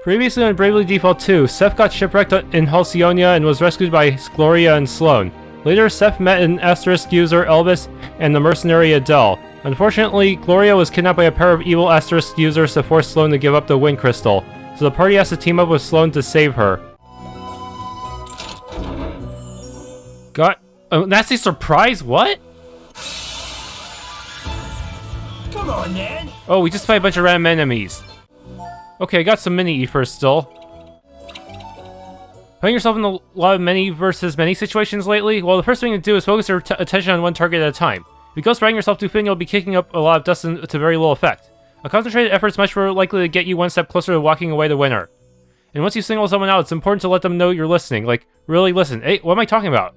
Previously on Bravely Default 2, Seth got shipwrecked in Halcyonia and was rescued by Gloria and Sloane. Later, Seth met an Asterisk user, Elvis, and the mercenary Adelle. Unfortunately, Gloria was kidnapped by a pair of evil Asterisk users to force Sloane to give up the Wind Crystal, so the party has to team up with Sloane to save her. Got a nasty surprise? What? Come on, then. Oh, we just fight a bunch of random enemies. Okay, I got some mini first still. Finding yourself in a lot of many versus many situations lately? Well, the first thing to do is focus your attention on one target at a time. If you go spreading yourself too thin, you'll be kicking up a lot of dust to very little effect. A concentrated effort is much more likely to get you one step closer to walking away the winner. And once you single someone out, it's important to let them know you're listening. Like, really listen. Hey, what am I talking about?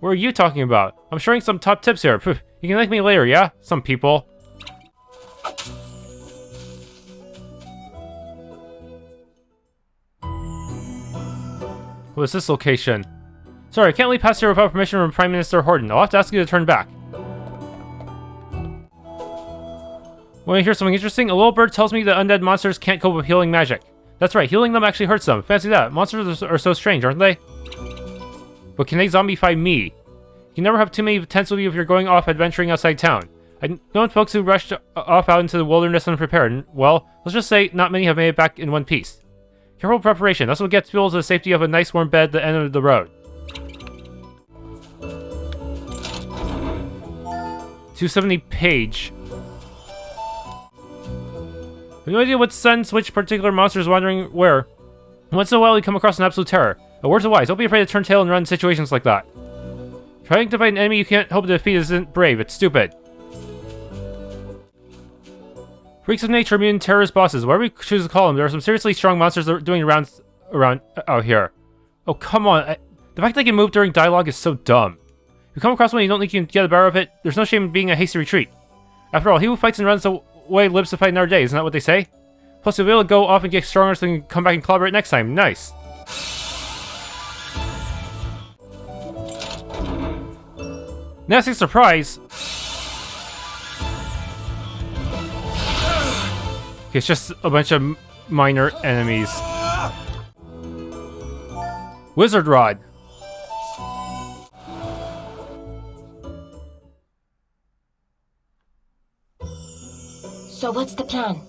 What are you talking about? I'm sharing some top tips here. Poof, you can thank me later, yeah? Some people. What is this location? Sorry, I can't leave past here without permission from Prime Minister Horton. I'll have to ask you to turn back. Want to hear something interesting? A little bird tells me that undead monsters can't cope with healing magic. That's right, healing them actually hurts them. Fancy that. Monsters are so strange, aren't they? But can they zombify me? You can never have too many tents with you if you're going off adventuring outside town. I've known folks who rushed off out into the wilderness unprepared, and, well, let's just say not many have made it back in one piece. Careful preparation, that's what gets people to the safety of a nice warm bed at the end of the road. 270 page. I have no idea what sends which particular monster is wandering where. Once in a while we come across an absolute terror. A word to wise, don't be afraid to turn tail and run in situations like that. Trying to fight an enemy you can't hope to defeat isn't brave, it's stupid. Freaks of nature, mutant terrorist bosses, whatever we choose to call them, there are some seriously strong monsters that are doing rounds around out here. Oh, come on. The fact they can move during dialogue is so dumb. If you come across one you don't think you can get the better of it, there's no shame in being a hasty retreat. After all, he who fights and runs away lives to fight another day, isn't that what they say? Plus, you'll be able to go off and get stronger so you can come back and collaborate next time. Nice. Nasty surprise! Okay, it's just a bunch of minor enemies. Wizard Rod. So what's the plan?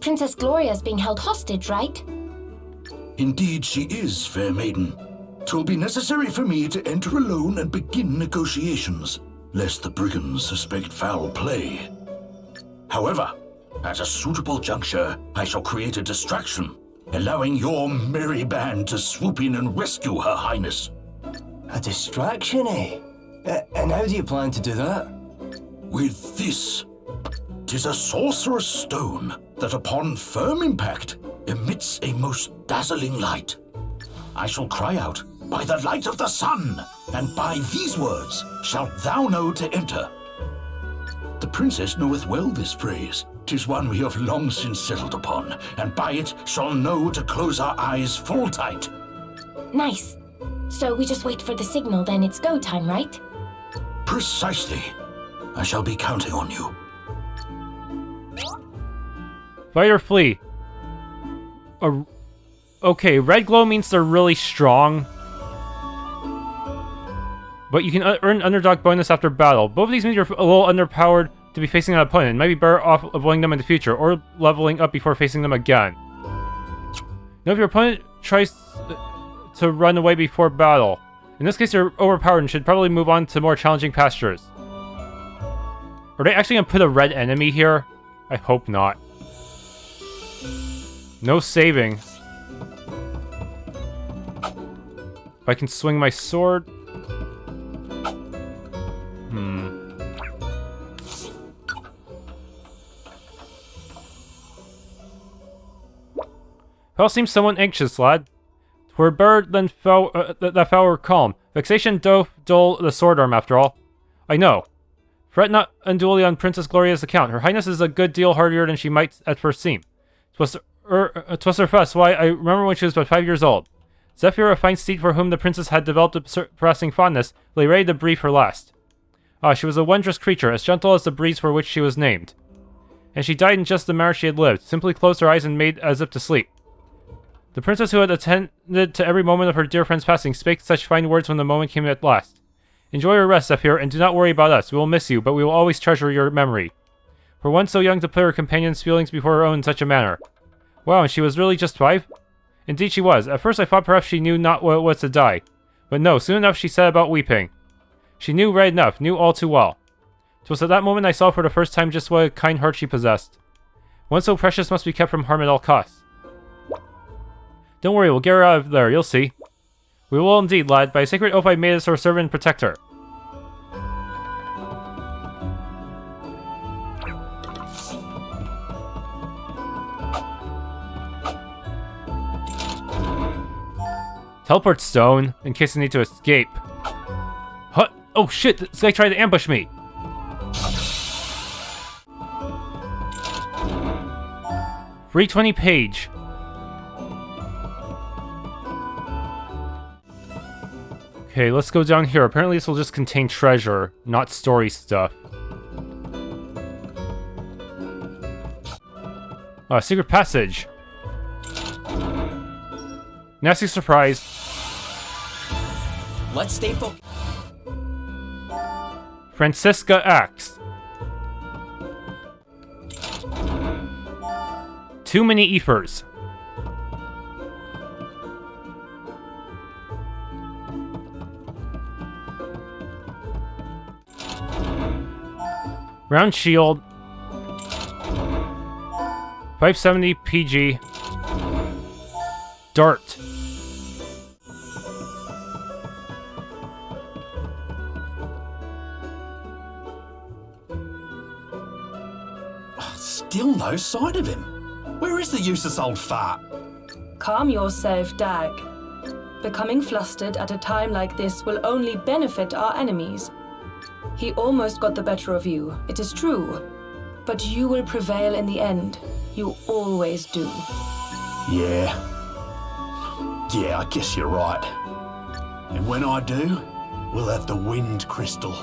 Princess Gloria's being held hostage, right? Indeed she is, fair maiden. 'Twill be necessary for me to enter alone and begin negotiations, lest the brigands suspect foul play. However, at a suitable juncture, I shall create a distraction, allowing your merry band to swoop in and rescue Her Highness. A distraction, eh? And how do you plan to do that? With this. 'Tis a sorcerer's stone that upon firm impact emits a most dazzling light. I shall cry out, "By the light of the sun, and by these words shalt thou know to enter." The princess knoweth well this phrase. 'Tis one we have long since settled upon, and by it shall know to close our eyes full tight. Nice. So we just wait for the signal, then it's go time, right? Precisely. I shall be counting on you. Fight or flee. Okay, red glow means they're really strong. But you can earn underdog bonus after battle. Both of these means you're a little underpowered to be facing an opponent. It might be better off avoiding them in the future, or leveling up before facing them again. Now if your opponent tries to run away before battle, in this case you're overpowered and should probably move on to more challenging pastures. Are they actually going to put a red enemy here? I hope not. No saving. If I can swing my sword. Hell seems somewhat anxious, lad. 'Twere better than that foul were calm. Vexation doth dull the sword arm, after all. I know. Fret not unduly on Princess Gloria's account. Her Highness is a good deal hardier than she might at first seem. 'Twas her fuss, why, I remember when she was but 5 years old. Zephyr, a fine steed for whom the princess had developed a surpassing fondness, lay ready to breathe her last. Ah, she was a wondrous creature, as gentle as the breeze for which she was named. And she died in just the manner she had lived, simply closed her eyes and made as if to sleep. The princess who had attended to every moment of her dear friend's passing spake such fine words when the moment came at last. Enjoy your rest, Seth, and do not worry about us. We will miss you, but we will always treasure your memory. For one so young to put her companion's feelings before her own in such a manner. Wow, and she was really just 5? Indeed she was. At first I thought perhaps she knew not what it was to die. But no, soon enough she set about weeping. She knew right enough, knew all too well. 'Twas at that moment I saw for the first time just what a kind heart she possessed. One so precious must be kept from harm at all costs. Don't worry, we'll get her out of there, you'll see. We will indeed, lad. By a sacred oath I made us our servant and protector. Teleport stone, in case I need to escape. Huh? Oh shit, this guy tried to ambush me! Free 20 page. Okay, let's go down here. Apparently this will just contain treasure, not story stuff. Secret passage. Nasty surprise. Let's stay focused. Francisca Axe. Too many ethers. Round shield. 570 PG. Dart. Still no sign of him. Where is the useless old fart? Calm yourself, Dag. Becoming flustered at a time like this will only benefit our enemies. He almost got the better of you, it is true. But you will prevail in the end. You always do. Yeah, I guess you're right. And when I do, we'll have the wind crystal.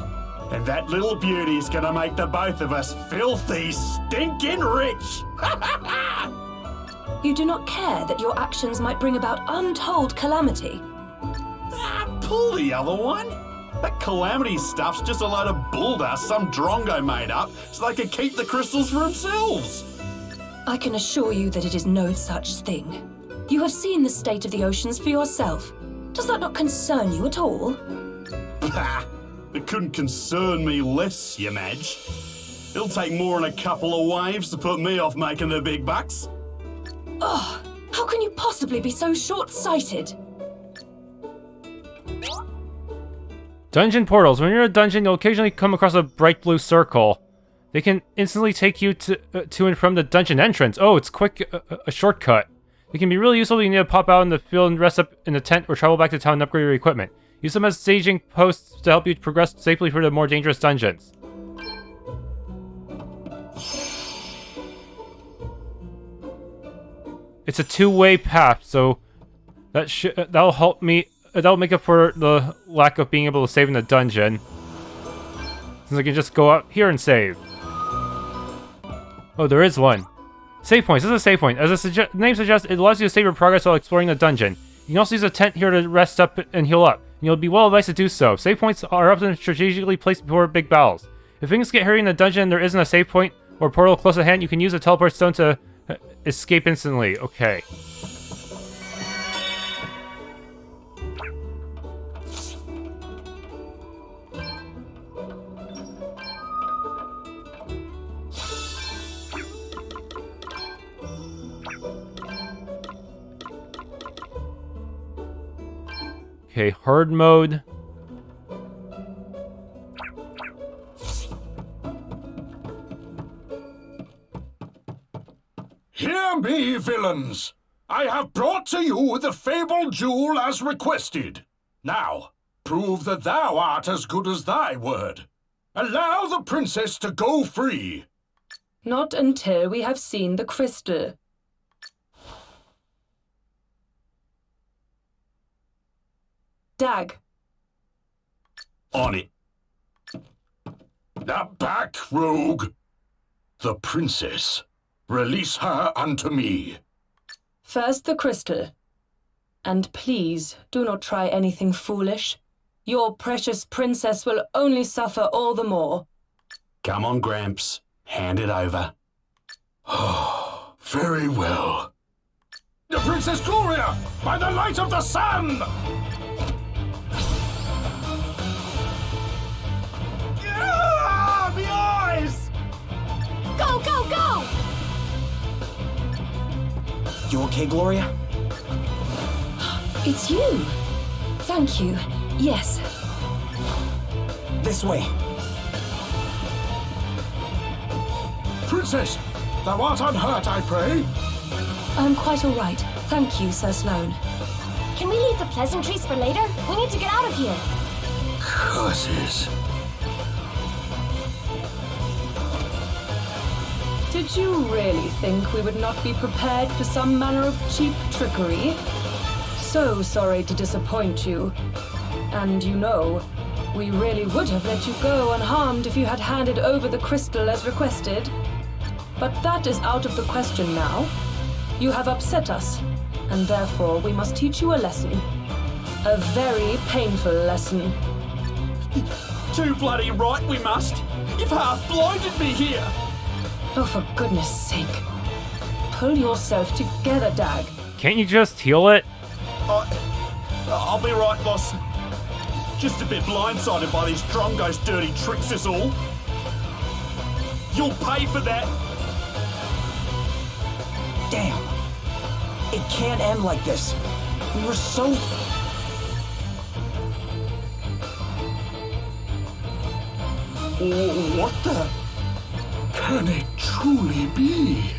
And that little beauty's gonna make the both of us filthy, stinking rich! You do not care that your actions might bring about untold calamity. Pull the other one. That calamity stuff's just a load of bulldust some drongo made up so they can keep the crystals for themselves. I can assure you that it is no such thing. You have seen the state of the oceans for yourself. Does that not concern you at all? It couldn't concern me less, you Madge. It'll take more than a couple of waves to put me off making the big bucks. Oh, how can you possibly be so short-sighted? Dungeon portals. When you're in a dungeon, you'll occasionally come across a bright blue circle. They can instantly take you to and from the dungeon entrance. Oh, it's quick, a shortcut. They can be really useful if you need to pop out in the field and rest up in the tent or travel back to town and upgrade your equipment. Use them as staging posts to help you progress safely through the more dangerous dungeons. It's a two-way path, so that'll help me. That'll make up for the lack of being able to save in the dungeon. Since I can just go out here and save. Oh, there is one. Save points. This is a save point. As the name suggests, it allows you to save your progress while exploring the dungeon. You can also use a tent here to rest up and heal up. And you'll be well advised to do so. Save points are often strategically placed before big battles. If things get hairy in the dungeon and there isn't a save point or portal close at hand, you can use a teleport stone to escape instantly. Okay. Okay, hard mode. Hear me, villains! I have brought to you the fabled jewel as requested. Now, prove that thou art as good as thy word. Allow the princess to go free. Not until we have seen the crystal. Dag. On it. Now back, rogue. The princess. Release her unto me. First the crystal, And please, do not try anything foolish. Your precious princess will only suffer all the more. Come on, Gramps. Hand it over. Oh, very well. The Princess Gloria! By the light of the sun! The eyes! Go, go, go! You okay, Gloria? It's you. Thank you. Yes. This way. Princess, thou art unhurt, I pray? I'm quite all right. Thank you, Sir Sloane. Can we leave the pleasantries for later? We need to get out of here. Curses. Did you really think we would not be prepared for some manner of cheap trickery? So sorry to disappoint you. And you know, we really would have let you go unharmed if you had handed over the crystal as requested. But that is out of the question now. You have upset us, and therefore we must teach you a lesson. A very painful lesson. Too bloody right we must. You've half blinded me here. Oh, for goodness sake. Pull yourself together, Dag. Can't you just heal it? I'll be right, boss. Just a bit blindsided by these Drongo's dirty tricks is all. You'll pay for that. Damn. It can't end like this. We were so... What the? Can it truly be?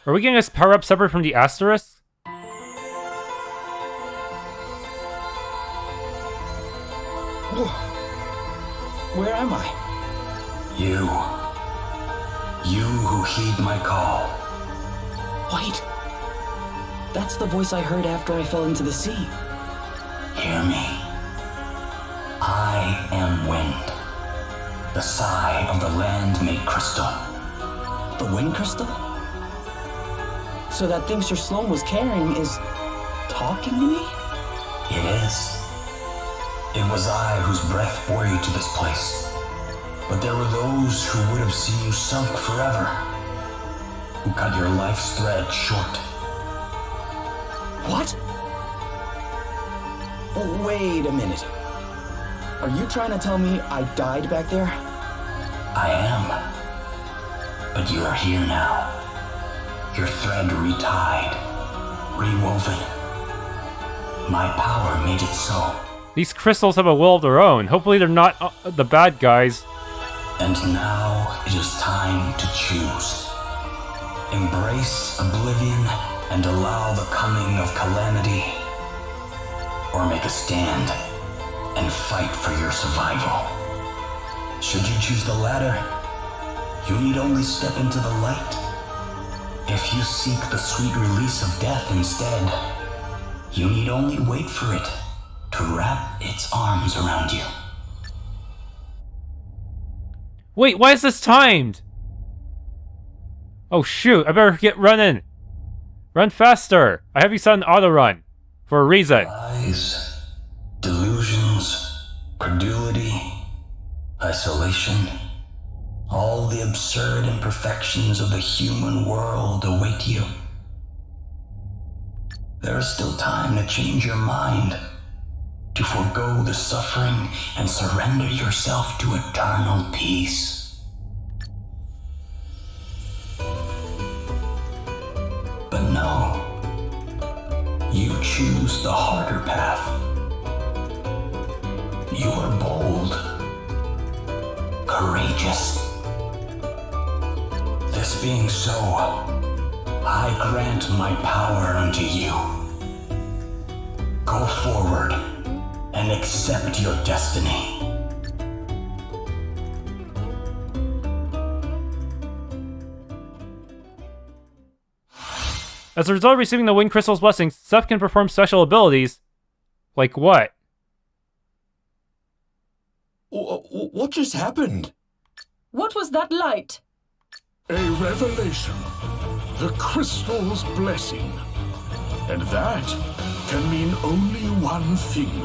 Are we getting this power up separate from the Asterisk? Where am I? You who heed my call. Wait. That's the voice I heard after I fell into the sea. Hear me. I am wind. The sigh of the land made crystal. The wind crystal? So that thing Sir Sloane was carrying is... talking to me? It is. It was I whose breath bore you to this place. But there were those who would have seen you sunk forever. Who cut your life's thread short. What? Oh, wait a minute. Are you trying to tell me I died back there? I am. But you are here now. Your thread retied, rewoven. My power made it so. These crystals have a will of their own. Hopefully they're not the bad guys. And now it is time to choose. Embrace oblivion and allow the coming of calamity. Or make a stand and fight for your survival. Should you choose the latter, you need only step into the light. If you seek the sweet release of death instead, you need only wait for it to wrap its arms around you. Wait, why is this timed? Oh shoot, I better get running. Run faster. I have you set an auto run. For a reason. Lies, delusions, credulity, isolation. All the absurd imperfections of the human world await you. There is still time to change your mind, to forego the suffering and surrender yourself to eternal peace. But no, you choose the harder path. You are bold, courageous. This being so, I grant my power unto you. Go forward and accept your destiny. As a result of receiving the Wind Crystal's blessings, Seth can perform special abilities. Like what? What just happened? What was that light? A revelation. the crystal's blessing. And that can mean only one thing.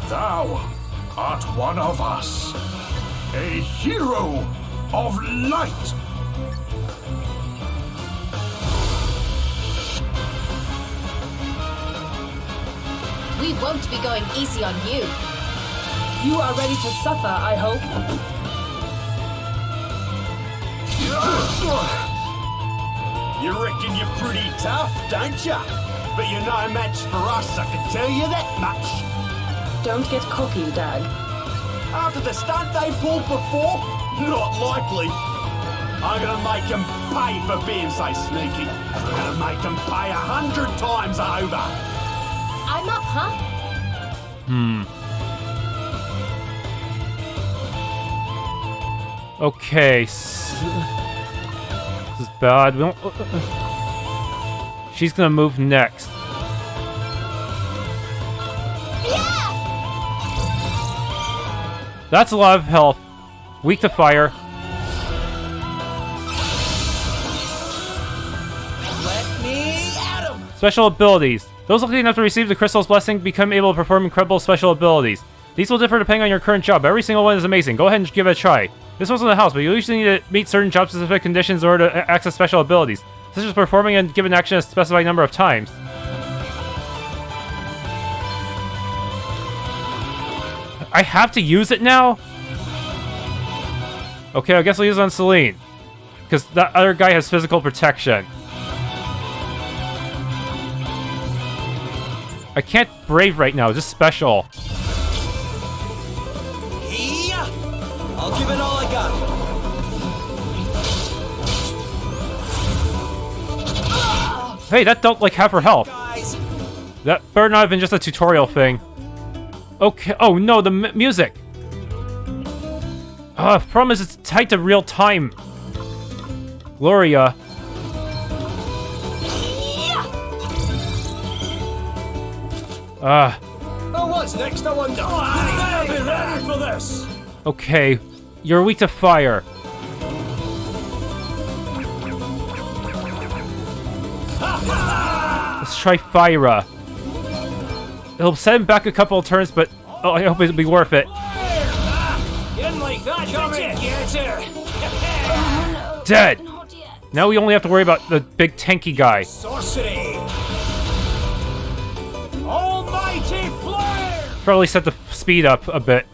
Thou art one of us. A hero of light. We won't be going easy on you. You are ready to suffer, I hope. You reckon you're pretty tough, don't ya? But you're no match for us, I can tell you that much. Don't get cocky, Dag. After the stunt they pulled before? Not likely. I'm gonna make them pay for being so sneaky. I'm gonna make them pay 100 times over. I'm up, huh? Okay. This is bad. We don't... She's gonna move next. Yeah! That's a lot of health. Weak to fire. Let me at him! Special abilities. Those lucky enough to receive the crystal's blessing become able to perform incredible special abilities. These will differ depending on your current job, but every single one is amazing. Go ahead and give it a try. This one's in the house, but you usually need to meet certain job-specific conditions in order to access special abilities, such as performing a given action a specified number of times. I have to use it now? Okay, I guess I'll use it on Selene. Because that other guy has physical protection. I can't brave right now, just special. Yeah! I'll give it all I got. Hey, that dealt like half her health. Guys, That better not have been just a tutorial thing. Okay, oh no, the music! Problem is it's tied to real time. Gloria. Oh, what's next? I wonder. I'll be ready for this. Okay. You're weak to fire. Let's try Fyra. It'll set him back a couple of turns, but oh, I hope it'll be worth it. Didn't like that, Dead! Now we only have to worry about the big tanky guy. Sorcery. Almighty flare. Probably set the speed up a bit.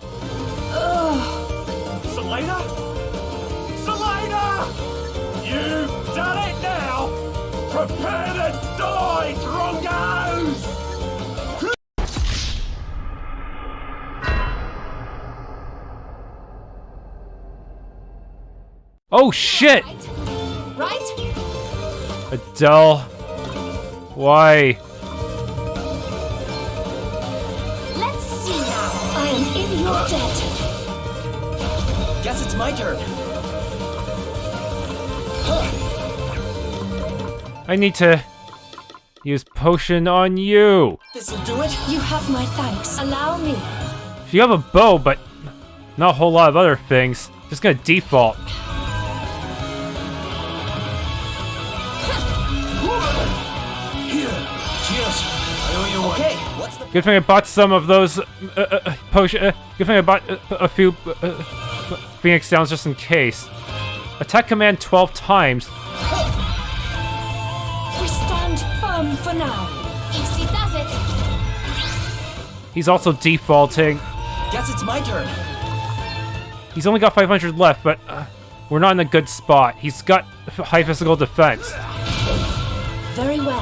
Selena? Selena! You've done it now! Prepare to die, drongos! Oh shit! Right? Adelle. Why? Let's see now. I am in your debt. guess it's my turn. I need to use potion on you. This'll do it. You have my thanks. Allow me. You have a bow, but not a whole lot of other things. Just gonna default. Here, cheers. I owe you one. Okay, what's the... Good thing I bought some of those potion. Good thing I bought a few Phoenix Downs just in case. Attack command 12 times. We stand firm for now. Easy does it. He's also defaulting. Guess it's my turn. He's only got 500 left, but we're not in a good spot. He's got high physical defense. Very well.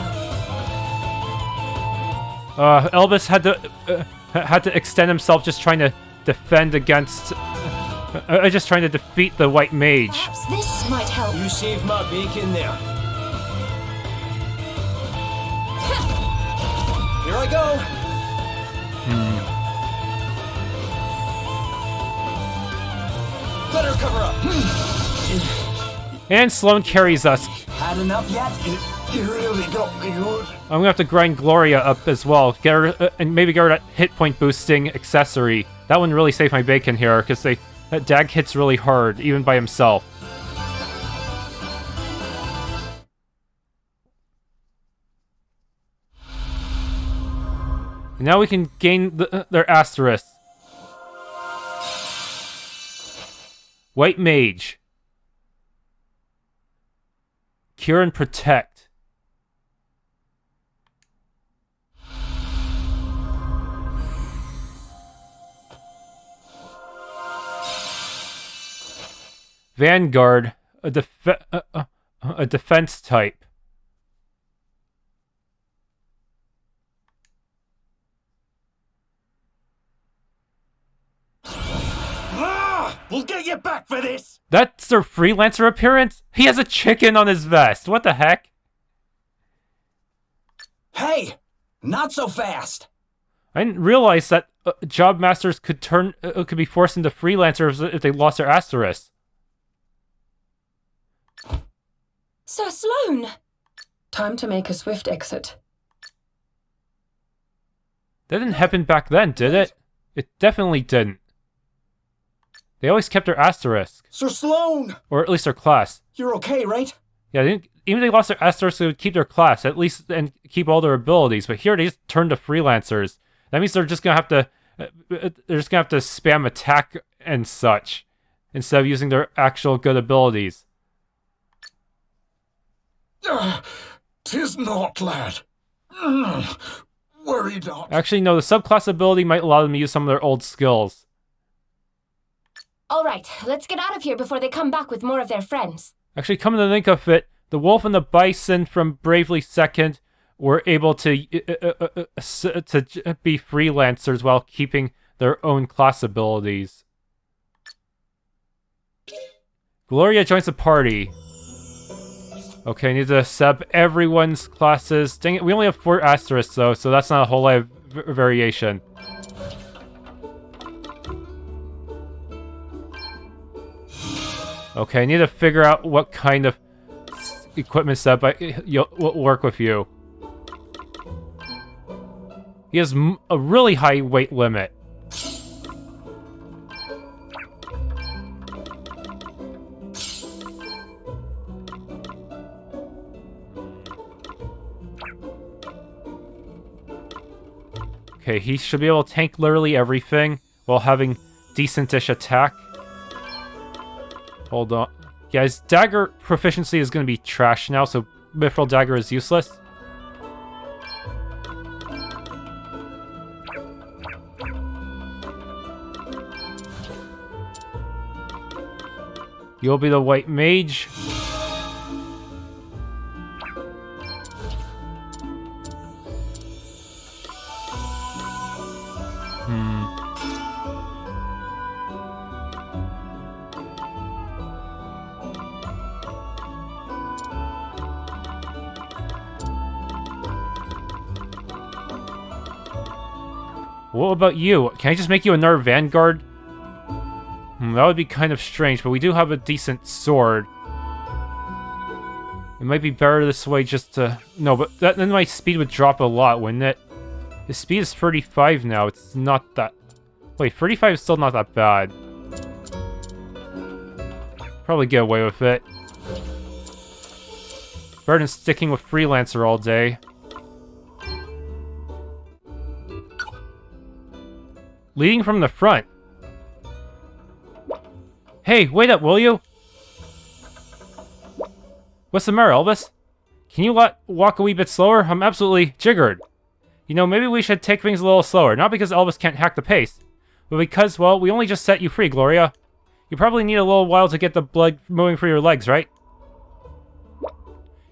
Elvis had to extend himself just trying to defend against... just trying to defeat the white mage. Perhaps this might help. You saved my bacon there. Here I go. Better cover up. And Sloane carries us. Had enough yet? You really got me good. I'm gonna have to grind Gloria up as well. Get her, and maybe get her that hit point boosting accessory. That one really saved my bacon here, because that Dag hits really hard, even by himself. And now we can gain their Asterisk. White Mage. Cure and Protect. Vanguard, a defense type. We'll get you back for this! That's their freelancer appearance? He has a chicken on his vest. What the heck? Hey! Not so fast! I didn't realize that job masters could could be forced into freelancers if they lost their Asterisk. Sir Sloane! Time to make a swift exit. That didn't happen back then, did it? It definitely didn't. They always kept their Asterisk. Sir Sloane! Or at least their class. You're okay, right? Yeah, even if they lost their Asterisk, they would keep their class, at least, and keep all their abilities. But here, they just turned to freelancers. That means they're just gonna have to... they're just gonna have to spam attack and such, instead of using their actual good abilities. 'Tis not, lad. Worry not. Actually, no, the subclass ability might allow them to use some of their old skills. All right, let's get out of here before they come back with more of their friends. Actually, come to think of it, the wolf and the bison from Bravely Second were able to be freelancers while keeping their own class abilities. Gloria joins the party. Okay, I need to sub everyone's classes. Dang it, we only have 4 asterisks though, so that's not a whole lot of variation. Okay, I need to figure out what kind of equipment setup will work with you. He has a really high weight limit. Okay, he should be able to tank literally everything while having decent-ish attack. Hold on. Yeah, his dagger proficiency is going to be trash now, so Mithril Dagger is useless. You'll be the White Mage. What about you? Can I just make you another Vanguard? That would be kind of strange, but we do have a decent sword. It might be better this way just to... No, but then my speed would drop a lot, wouldn't it? His speed is 35 now, it's not that... Wait, 35 is still not that bad. Probably get away with it. Better than sticking with Freelancer all day. Leading from the front. Hey, wait up, will you? What's the matter, Elvis? Can you walk a wee bit slower? I'm absolutely jiggered. You know, maybe we should take things a little slower. Not because Elvis can't hack the pace, but because, well, we only just set you free, Gloria. You probably need a little while to get the blood moving through your legs, right?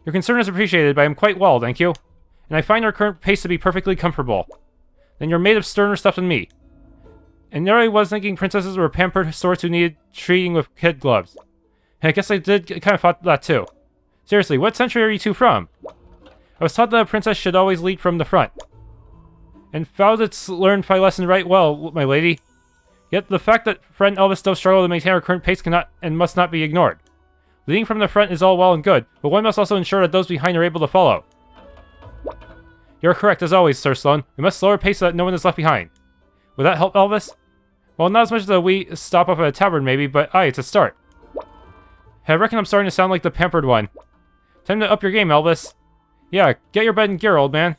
Your concern is appreciated, but I'm quite well, thank you. And I find our current pace to be perfectly comfortable. Then you're made of sterner stuff than me. And there I was thinking princesses were pampered sorts who needed treating with kid gloves. And I guess I did kind of thought that too. Seriously, what century are you two from? I was taught that a princess should always lead from the front. And Fauditz learned my lesson right well, my lady. Yet the fact that friend Elvis still struggles to maintain our current pace cannot and must not be ignored. Leading from the front is all well and good, but one must also ensure that those behind are able to follow. You're correct as always, Sir Sloane. We must slow our pace so that no one is left behind. Would that help, Elvis? Well, not as much as a wee stop off at a tavern, maybe, but aye, it's a start. I reckon I'm starting to sound like the pampered one. Time to up your game, Elvis. Yeah, get your bed in gear, old man.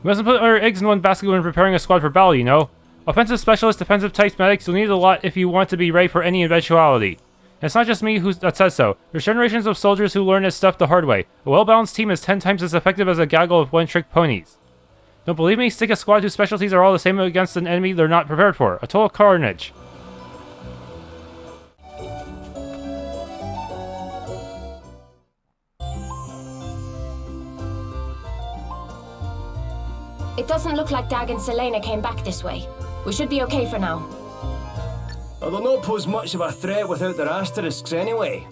We mustn't put our eggs in one basket when preparing a squad for battle, you know. Offensive specialist, defensive types, medics, you'll need a lot if you want to be ready for any eventuality. And it's not just me that says so. There's generations of soldiers who learn this stuff the hard way. A well-balanced team is 10 times as effective as a gaggle of one-trick ponies. Don't believe me? Stick a squad whose specialties are all the same against an enemy they're not prepared for. A total carnage. It doesn't look like Dag and Selene came back this way. We should be okay for now. They'll not pose much of a threat without their asterisks anyway.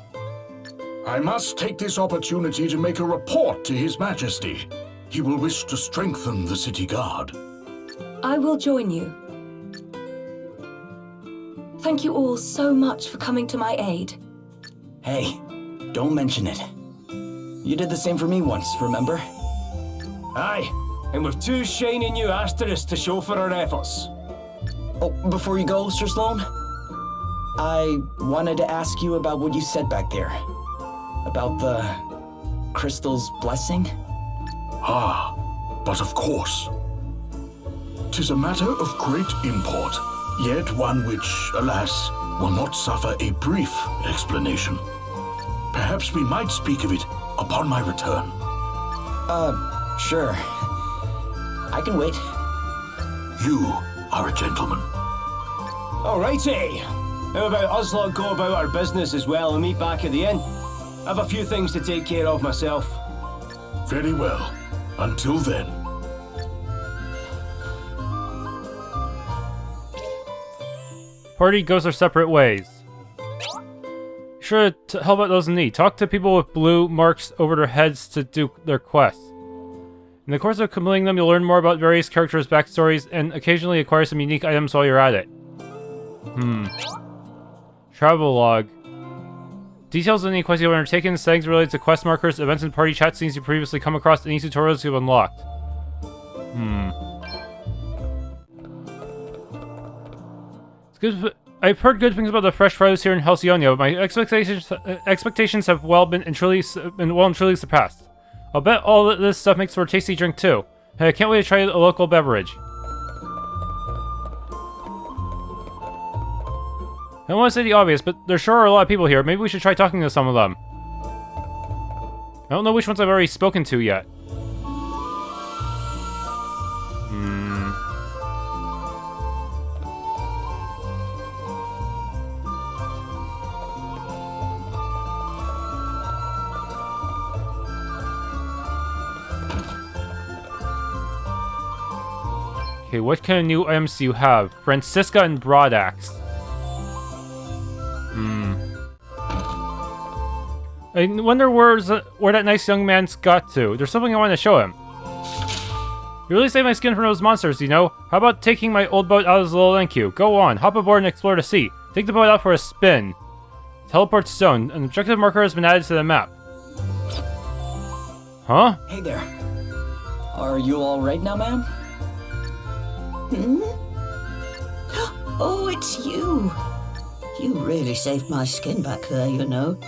I must take this opportunity to make a report to His Majesty. He will wish to strengthen the city guard. I will join you. Thank you all so much for coming to my aid. Hey, don't mention it. You did the same for me once, remember? Aye, and with 2 shiny new asterisks to show for our efforts. Oh, before you go, Sir Sloane, I wanted to ask you about what you said back there. About the crystal's blessing? Ah, but of course. 'Tis a matter of great import, yet one which, alas, will not suffer a brief explanation. Perhaps we might speak of it upon my return. Sure. I can wait. You are a gentleman. Alrighty. How about us lot go about our business as well and meet back at the inn? I've a few things to take care of myself. Very well. Until then. Party goes their separate ways. Be sure to help out those in need. Talk to people with blue marks over their heads to do their quests. In the course of completing them, you'll learn more about various characters' backstories and occasionally acquire some unique items while you're at it. Travelogue. Details of any quests you've undertaken, settings related to quest markers, events and party chat scenes you previously come across, any tutorials you've unlocked. It's good. I've heard good things about the fresh produce here in Halcyonia, but my expectations have well and truly surpassed. I'll bet all this stuff makes for a tasty drink too. I can't wait to try a local beverage. I don't want to say the obvious, but there sure are a lot of people here. Maybe we should try talking to some of them. I don't know which ones I've already spoken to yet. Okay, what kind of new items do you have? Francisca and Broadaxe. I wonder where that nice young man's got to. There's something I want to show him. You really saved my skin from those monsters, you know? How about taking my old boat out of the little NQ? Go on, hop aboard and explore the sea. Take the boat out for a spin. Teleport stone. An objective marker has been added to the map. Huh? Hey there. Are you all right now, ma'am? Oh, it's you. You really saved my skin back there, you know.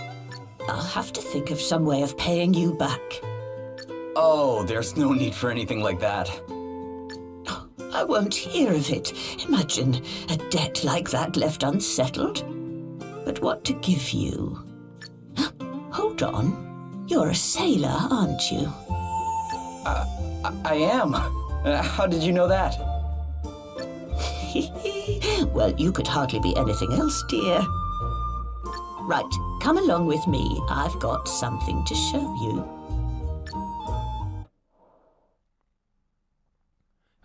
I'll have to think of some way of paying you back. Oh, there's no need for anything like that. I won't hear of it. Imagine a debt like that left unsettled. But what to give you? Hold on. You're a sailor, aren't you? I am. How did you know that? Well, you could hardly be anything else, dear. Right, come along with me. I've got something to show you.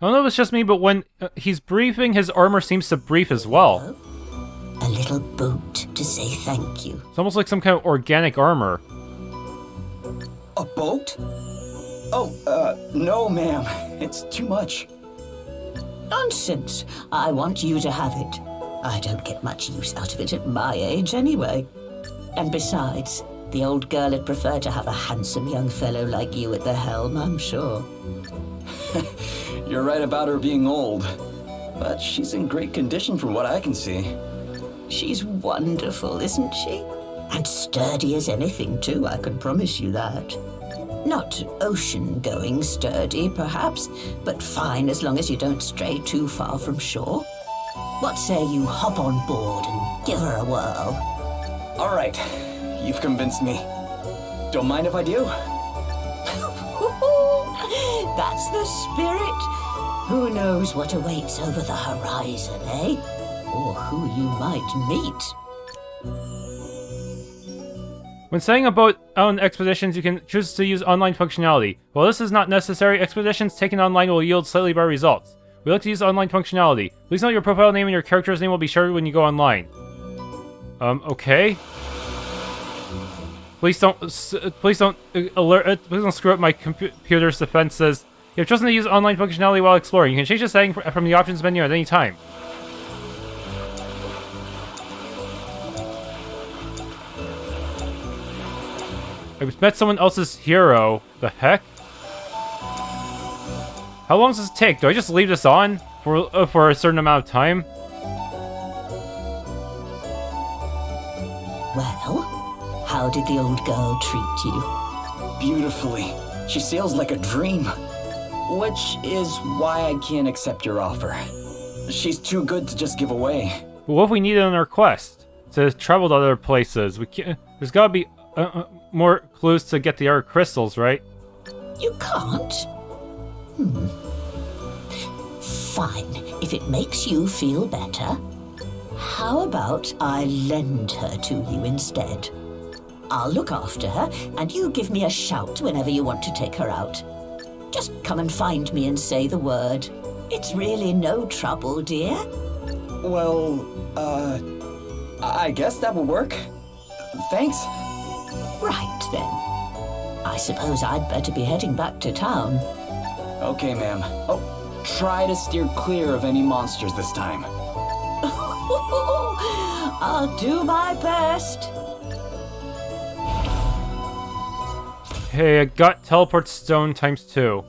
I don't know if it's just me, but when he's briefing, his armor seems to brief as well. A little boot to say thank you. It's almost like some kind of organic armor. A boat? Oh, no, ma'am. It's too much. Nonsense. I want you to have it. I don't get much use out of it at my age anyway. And besides, the old girl would prefer to have a handsome young fellow like you at the helm, I'm sure. You're right about her being old, but she's in great condition from what I can see. She's wonderful, isn't she? And sturdy as anything, too, I can promise you that. Not ocean-going sturdy, perhaps, but fine as long as you don't stray too far from shore. What say you hop on board and give her a whirl? All right, you've convinced me. Don't mind if I do? That's the spirit. Who knows what awaits over the horizon, eh? Or who you might meet. When setting a boat on expeditions, you can choose to use online functionality. While this is not necessary, expeditions taken online will yield slightly better results. We like to use online functionality. Please note your profile name and your character's name will be shared when you go online. Okay. Please don't screw up my computer's defenses. You have chosen to use online functionality while exploring. You can change the setting from the options menu at any time. I met someone else's hero. The heck? How long does this take? Do I just leave this on for a certain amount of time? Well, how did the old girl treat you? Beautifully. She sails like a dream. Which is why I can't accept your offer. She's too good to just give away. But what if we need it on our quest? To travel to other places. We can't. There's gotta be more clues to get the other crystals, right? You can't? Fine. If it makes you feel better, how about I lend her to you instead? I'll look after her, and you give me a shout whenever you want to take her out. Just come and find me and say the word. It's really no trouble, dear. Well, I guess that will work. Thanks. Right, then. I suppose I'd better be heading back to town. Okay, ma'am. Oh, try to steer clear of any monsters this time. I'll do my best. Hey, I got teleport stone ×2.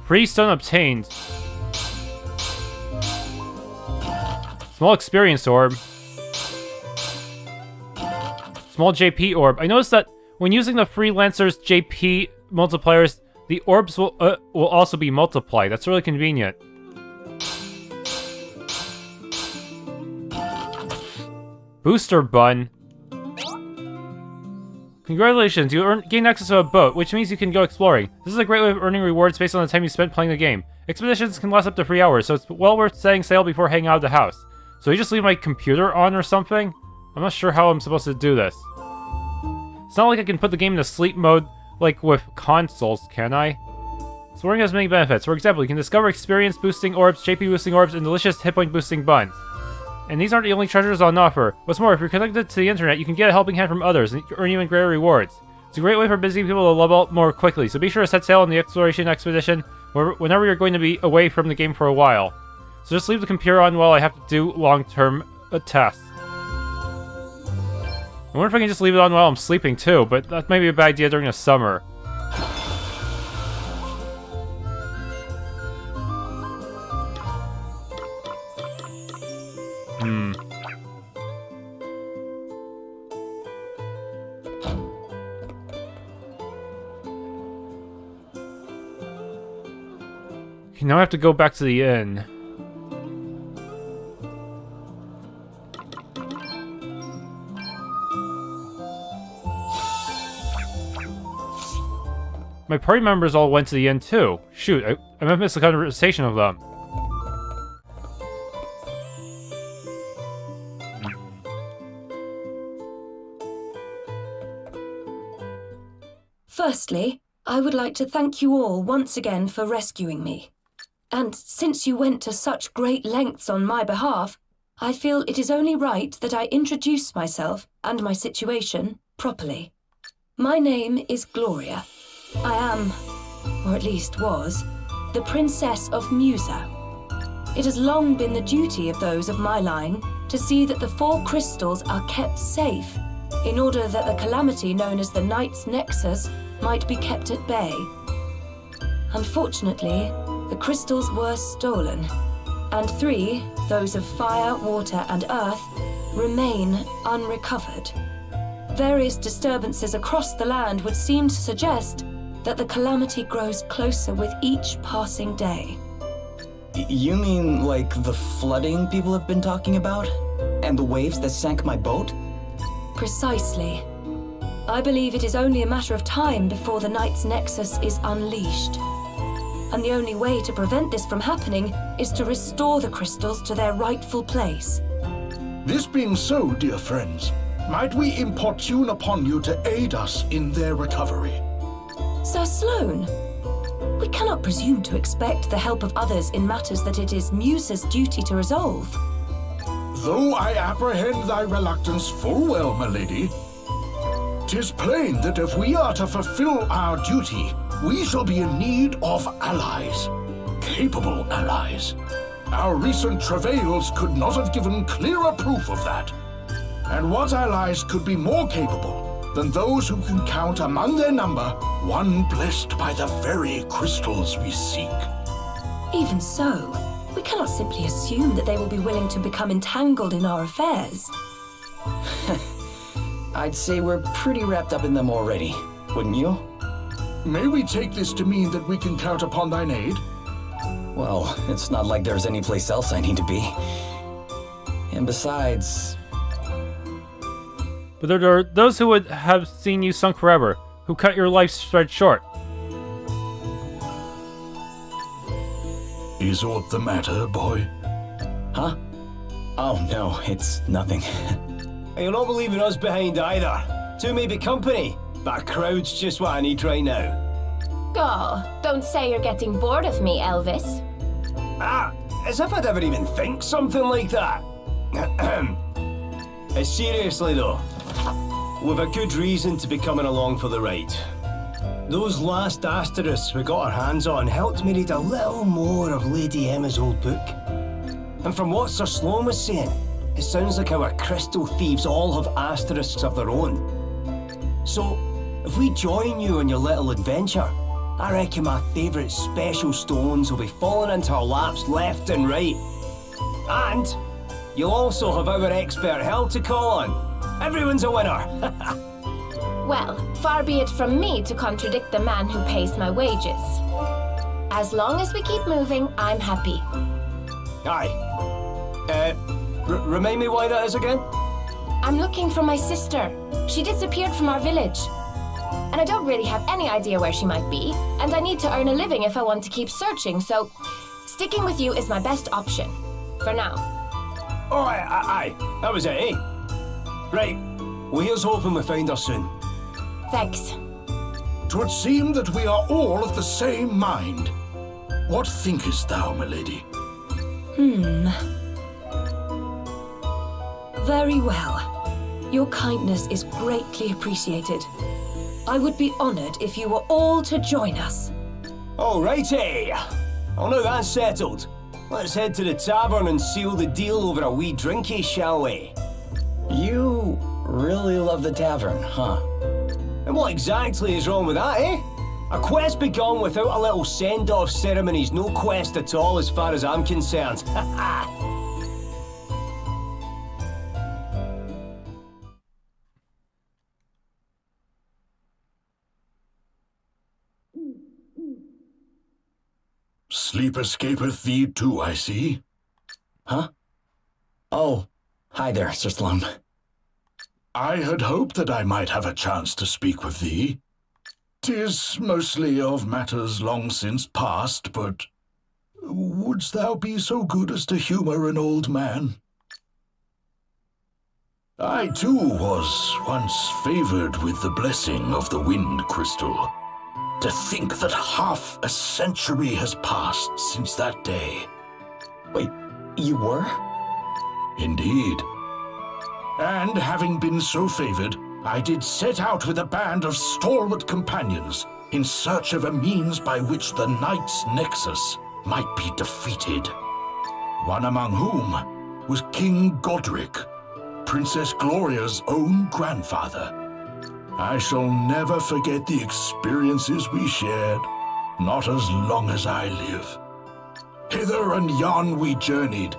Free stone obtained. Small experience orb. Small JP orb. I noticed that when using the freelancer's JP multipliers, the orbs will also be multiplied. That's really convenient. Booster bun. Congratulations, you gained access to a boat, which means you can go exploring. This is a great way of earning rewards based on the time you spent playing the game. Expeditions can last up to 3 hours, so it's well worth setting sail before heading out of the house. So you just leave my computer on or something? I'm not sure how I'm supposed to do this. It's not like I can put the game into sleep mode like with consoles, can I? Exploring has many benefits. For example, you can discover experience boosting orbs, JP boosting orbs, and delicious hit point boosting buns. And these aren't the only treasures on offer. What's more, if you're connected to the internet, you can get a helping hand from others and earn even greater rewards. It's a great way for busy people to level up more quickly, so be sure to set sail on the exploration expedition whenever you're going to be away from the game for a while. So just leave the computer on while I have to do long-term tests. I wonder if I can just leave it on while I'm sleeping too, but that might be a bad idea during the summer. Okay, now I have to go back to the inn. My party members all went to the inn too. Shoot, I might have missed a conversation of them. Firstly, I would like to thank you all once again for rescuing me. And since you went to such great lengths on my behalf, I feel it is only right that I introduce myself and my situation properly. My name is Gloria. I am, or at least was, the Princess of Musa. It has long been the duty of those of my line to see that the 4 crystals are kept safe in order that the calamity known as the Night's Nexus might be kept at bay. Unfortunately, the crystals were stolen, And 3, those of fire, water, and earth, remain unrecovered. Various disturbances across the land would seem to suggest that the calamity grows closer with each passing day. You mean like the flooding people have been talking about? And the waves that sank my boat? Precisely. I believe it is only a matter of time before the Night's Nexus is unleashed. And the only way to prevent this from happening is to restore the crystals to their rightful place. This being so, dear friends, might we importune upon you to aid us in their recovery? Sir Sloane, we cannot presume to expect the help of others in matters that it is Musa's duty to resolve. Though I apprehend thy reluctance full well, my lady, 'tis plain that if we are to fulfill our duty, we shall be in need of allies. Capable allies. Our recent travails could not have given clearer proof of that. And what allies could be more capable than those who can count among their number one blessed by the very crystals we seek? Even so, we cannot simply assume that they will be willing to become entangled in our affairs. I'd say we're pretty wrapped up in them already, wouldn't you? May we take this to mean that we can count upon thine aid? Well, it's not like there's any place else I need to be. And besides... But there are those who would have seen you sunk forever, who cut your life thread short. Is aught the matter, boy? Huh? Oh, no, it's nothing. You're not leaving us behind either. 2 may be company, but a crowd's just what I need right now. Oh, don't say you're getting bored of me, Elvis. As if I'd ever even think something like that. Seriously though, we've a good reason to be coming along for the ride. Those last asterisks we got our hands on helped me read a little more of Lady Emma's old book. And from what Sir Sloane was saying, it sounds like our crystal thieves all have asterisks of their own. So, if we join you on your little adventure, I reckon my favourite special stones will be falling into our laps left and right. And you'll also have our expert help to call on. Everyone's a winner. Well, far be it from me to contradict the man who pays my wages. As long as we keep moving, I'm happy. Aye. Remind me why that is again? I'm looking for my sister. She disappeared from our village. And I don't really have any idea where she might be, and I need to earn a living if I want to keep searching, so sticking with you is my best option. For now. Oh, aye. That was it, eh? Right. Well, here's hoping we find her soon. Thanks. 'Twould seem that we are all of the same mind. What thinkest thou, my lady? Very well. Your kindness is greatly appreciated. I would be honored if you were all to join us. Alrighty. Well, now that's settled. Let's head to the tavern and seal the deal over a wee drinky, shall we? You really love the tavern, huh? And what exactly is wrong with that, eh? A quest begun without a little send-off ceremony's no quest at all as far as I'm concerned. Ha ha! Sleep escapeth thee too, I see. Huh? Oh, hi there, Sir Sloane. I had hoped that I might have a chance to speak with thee. 'Tis mostly of matters long since past, but wouldst thou be so good as to humour an old man? I too was once favoured with the blessing of the wind crystal. To think that half a century has passed since that day. Wait, you were? Indeed. And having been so favoured, I did set out with a band of stalwart companions in search of a means by which the Night's Nexus might be defeated. One among whom was King Godric, Princess Gloria's own grandfather. I shall never forget the experiences we shared, not as long as I live. Hither and yon we journeyed,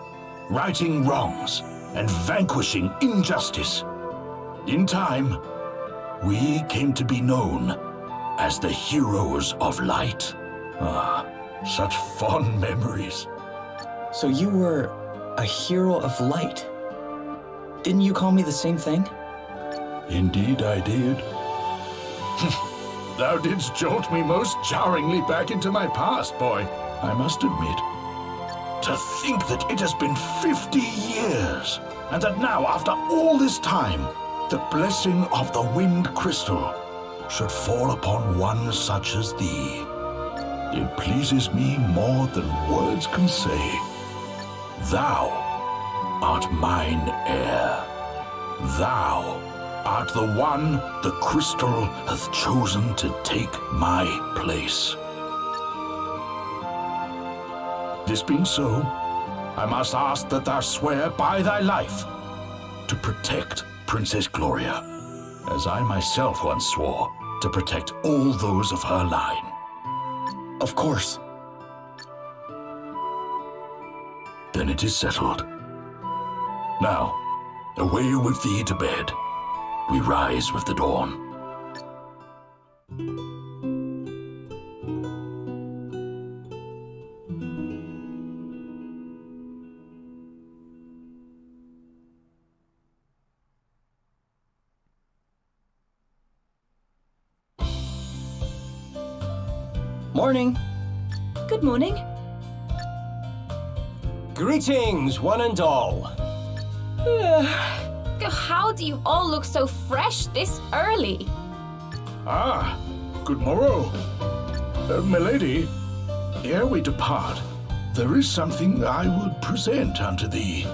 righting wrongs and vanquishing injustice. In time, we came to be known as the Heroes of Light. Ah, such fond memories. So you were a hero of light. Didn't you call me the same thing? Indeed I did. Thou didst jolt me most jarringly back into my past, boy, I must admit. To think that it has been 50 years, and that now, after all this time, the blessing of the Wind Crystal should fall upon one such as thee. It pleases me more than words can say. Thou art mine heir. Thou art the one the crystal hath chosen to take my place. This being so, I must ask that thou swear by thy life to protect Princess Gloria, as I myself once swore to protect all those of her line. Of course. Then it is settled. Now, away with thee to bed. We rise with the dawn. Morning. Good morning. Greetings, one and all. How do you all look so fresh this early? Ah, good morrow. Milady, ere we depart, there is something I would present unto thee.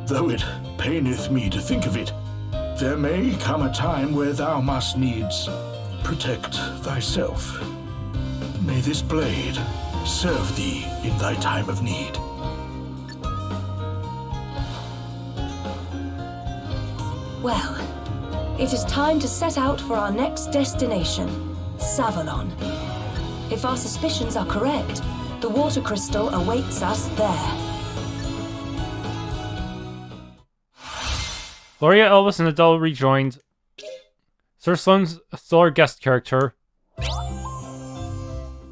Though it paineth me to think of it, there may come a time where thou must needs protect thyself. May this blade serve thee in thy time of need. Well, it is time to set out for our next destination, Savalon. If our suspicions are correct, the water crystal awaits us there. Gloria, Elvis, and Adelle rejoined. Sir Sloane's still our guest character.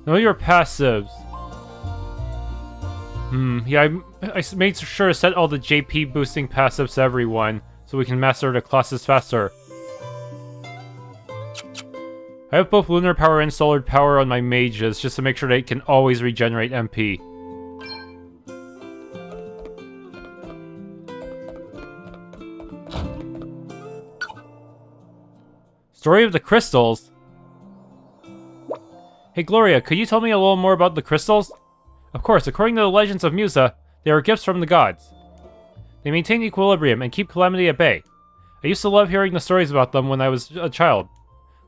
Know your passives. Yeah, I made sure to set all the JP boosting passives to everyone, so we can master the classes faster. I have both lunar power and solar power on my mages, just to make sure they can always regenerate MP. Story of the crystals? Hey Gloria, could you tell me a little more about the crystals? Of course, according to the legends of Musa, they are gifts from the gods. They maintain equilibrium and keep calamity at bay. I used to love hearing the stories about them when I was a child.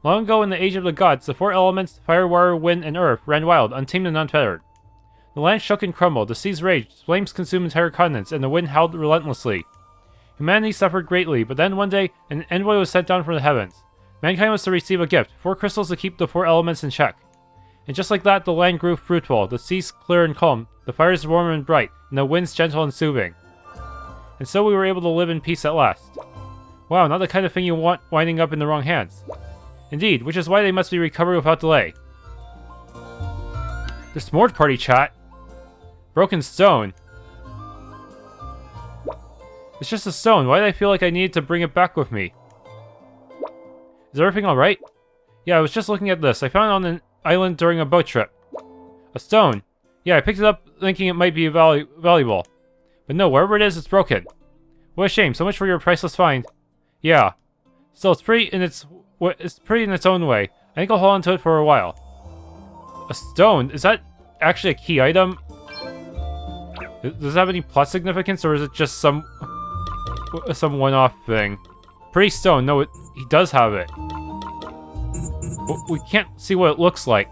Long ago in the age of the gods, the four elements, fire, water, wind, and earth, ran wild, untamed and unfettered. The land shook and crumbled, the seas raged, flames consumed entire continents, and the wind howled relentlessly. Humanity suffered greatly, but then one day, an envoy was sent down from the heavens. Mankind was to receive a gift, 4 crystals to keep the 4 elements in check. And just like that, the land grew fruitful, the seas clear and calm, the fires warm and bright, and the winds gentle and soothing. And so we were able to live in peace at last. Wow, not the kind of thing you want winding up in the wrong hands. Indeed, which is why they must be recovered without delay. There's more party chat. Broken stone. It's just a stone, why did I feel like I needed to bring it back with me? Is everything alright? Yeah, I was just looking at this. I found it on an island during a boat trip. A stone. Yeah, I picked it up thinking it might be valuable. But no, wherever it is, it's broken. What a shame, so much for your priceless find. Yeah. Still, it's pretty in its own way. I think I'll hold on to it for a while. A stone? Is that actually a key item? Does it have any plot significance, or is it just some one-off thing? Pretty stone. No, he does have it. But we can't see what it looks like.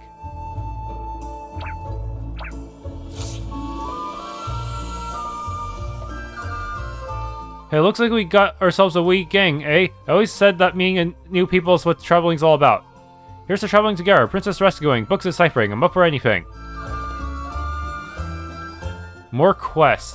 Hey, looks like we got ourselves a wee gang, eh? I always said that meeting new people is what traveling's all about. Here's to traveling together, princess rescuing, books deciphering, I'm up for anything. More quests.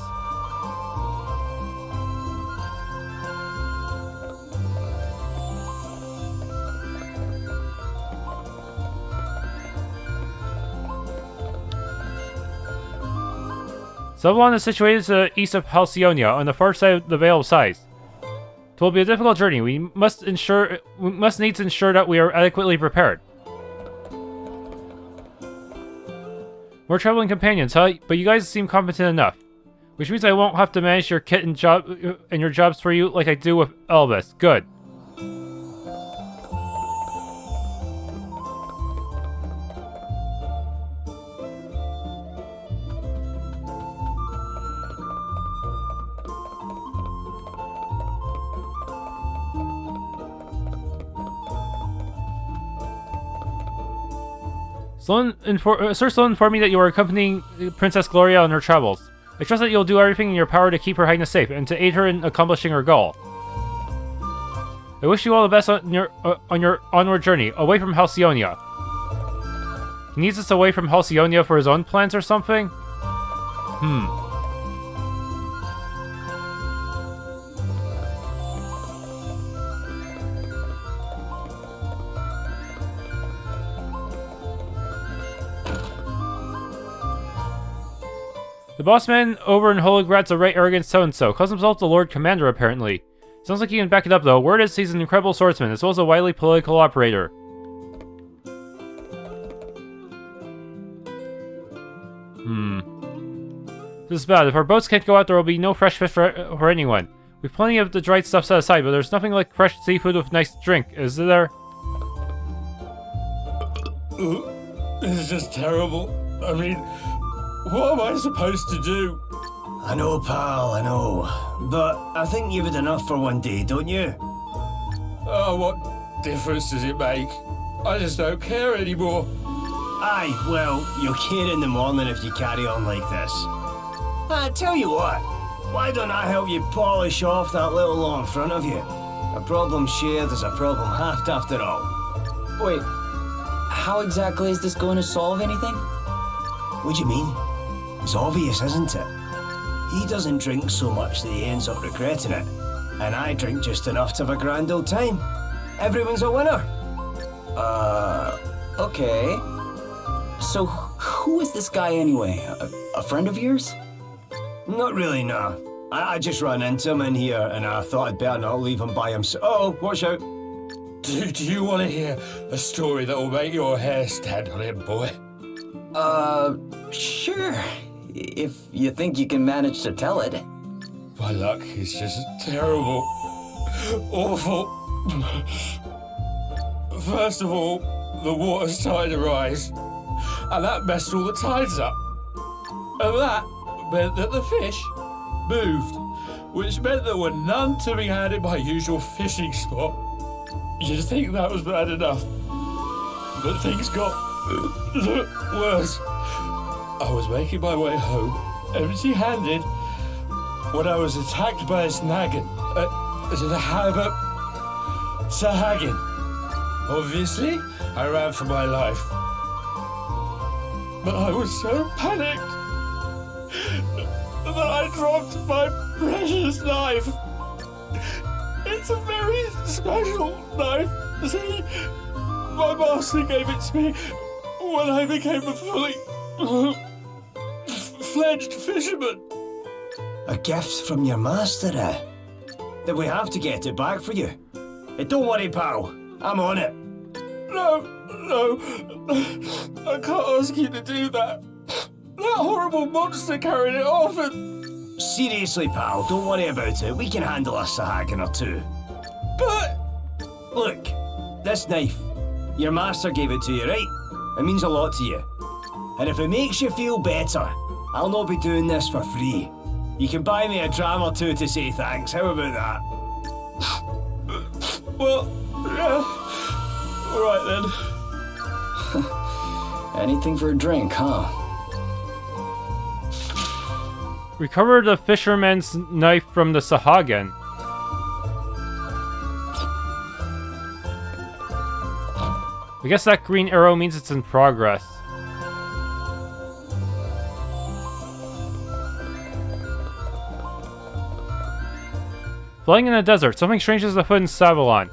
Zebulon is situated to the east of Halcyonia, on the far side of the Veil of Sighs. It will be a difficult journey. We must needs ensure that we are adequately prepared. More traveling companions, huh? But you guys seem competent enough. Which means I won't have to manage your kit and your jobs for you like I do with Elvis. Good. Sir Sloan informed me that you are accompanying Princess Gloria on her travels. I trust that you'll do everything in your power to keep Her Highness safe and to aid her in accomplishing her goal. I wish you all the best on your onward journey, away from Halcyonia. He needs us away from Halcyonia for his own plans or something? The boss man over in Holograd's a right arrogant so-and-so. Calls himself the Lord Commander, apparently. Sounds like he can back it up, though. Word is he's an incredible swordsman, as well as a widely political operator. This is bad. If our boats can't go out, there will be no fresh fish for anyone. We've plenty of the dried stuff set aside, but there's nothing like fresh seafood with nice drink, is there? This is just terrible. I mean, what am I supposed to do? I know, pal, I know. But I think you've had enough for one day, don't you? Oh, what difference does it make? I just don't care anymore. Aye, well, you'll care in the morning if you carry on like this. I tell you what, why don't I help you polish off that little lot in front of you? A problem shared is a problem halved after all. Wait, how exactly is this going to solve anything? What do you mean? It's obvious, isn't it? He doesn't drink so much that he ends up regretting it. And I drink just enough to have a grand old time. Everyone's a winner. Okay. So who is this guy anyway? A friend of yours? Not really, nah. I just ran into him in here and I thought I'd better not leave him by himself. Oh, watch out. Do you want to hear a story that will make your hair stand on end, boy? Sure. If you think you can manage to tell it. My luck is just terrible. Awful. First of all, the water started to rise, and that messed all the tides up. And that meant that the fish moved, which meant there were none to be had in my usual fishing spot. You'd think that was bad enough, but things got worse. I was making my way home, empty-handed, when I was attacked by a snaggin. Sahagin. Obviously, I ran for my life. But I was so panicked that I dropped my precious knife. It's a very special knife. See, my master gave it to me when I became a fully fledged fisherman. A gift from your master, eh? Then we have to get it back for you. Hey, don't worry, pal. I'm on it. No. I can't ask you to do that. That horrible monster carried it off and... Seriously, pal, don't worry about it. We can handle a Sahagin or two. But... Look, this knife. Your master gave it to you, right? It means a lot to you. And if it makes you feel better, I'll not be doing this for free. You can buy me a dram or two to say thanks. How about that? Well, yeah. All right then. Anything for a drink, huh? Recover the fisherman's knife from the Sahagin. I guess that green arrow means it's in progress. Flying in the desert, something strange is afoot in Savalon.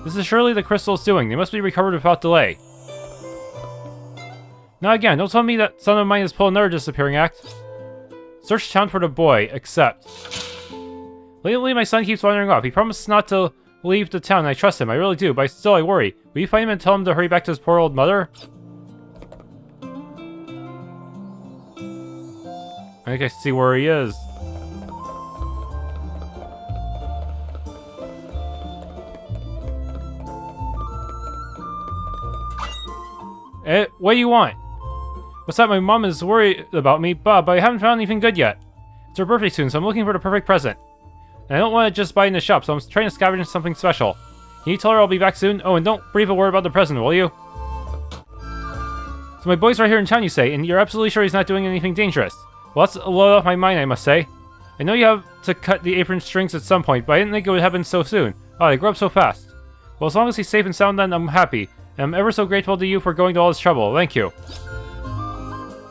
This is surely the crystal's doing. They must be recovered without delay. Now again, don't tell me that son of mine has pulled another disappearing act. Search town for the boy, except... Lately, my son keeps wandering off. He promises not to leave the town, and I trust him. I really do, but still I worry. Will you find him and tell him to hurry back to his poor old mother? I think I see where he is. What do you want? What's that? My mom is worried about me, but I haven't found anything good yet. It's her birthday soon, so I'm looking for the perfect present. And I don't want to just buy in the shop, so I'm trying to scavenge something special. Can you tell her I'll be back soon? Oh, and don't breathe a word about the present, will you? So my boy's right here in town, you say, and you're absolutely sure he's not doing anything dangerous? Well, that's a load off my mind, I must say. I know you have to cut the apron strings at some point, but I didn't think it would happen so soon. Oh, they grow up so fast. Well, as long as he's safe and sound, then I'm happy. And I'm ever so grateful to you for going to all this trouble. Thank you.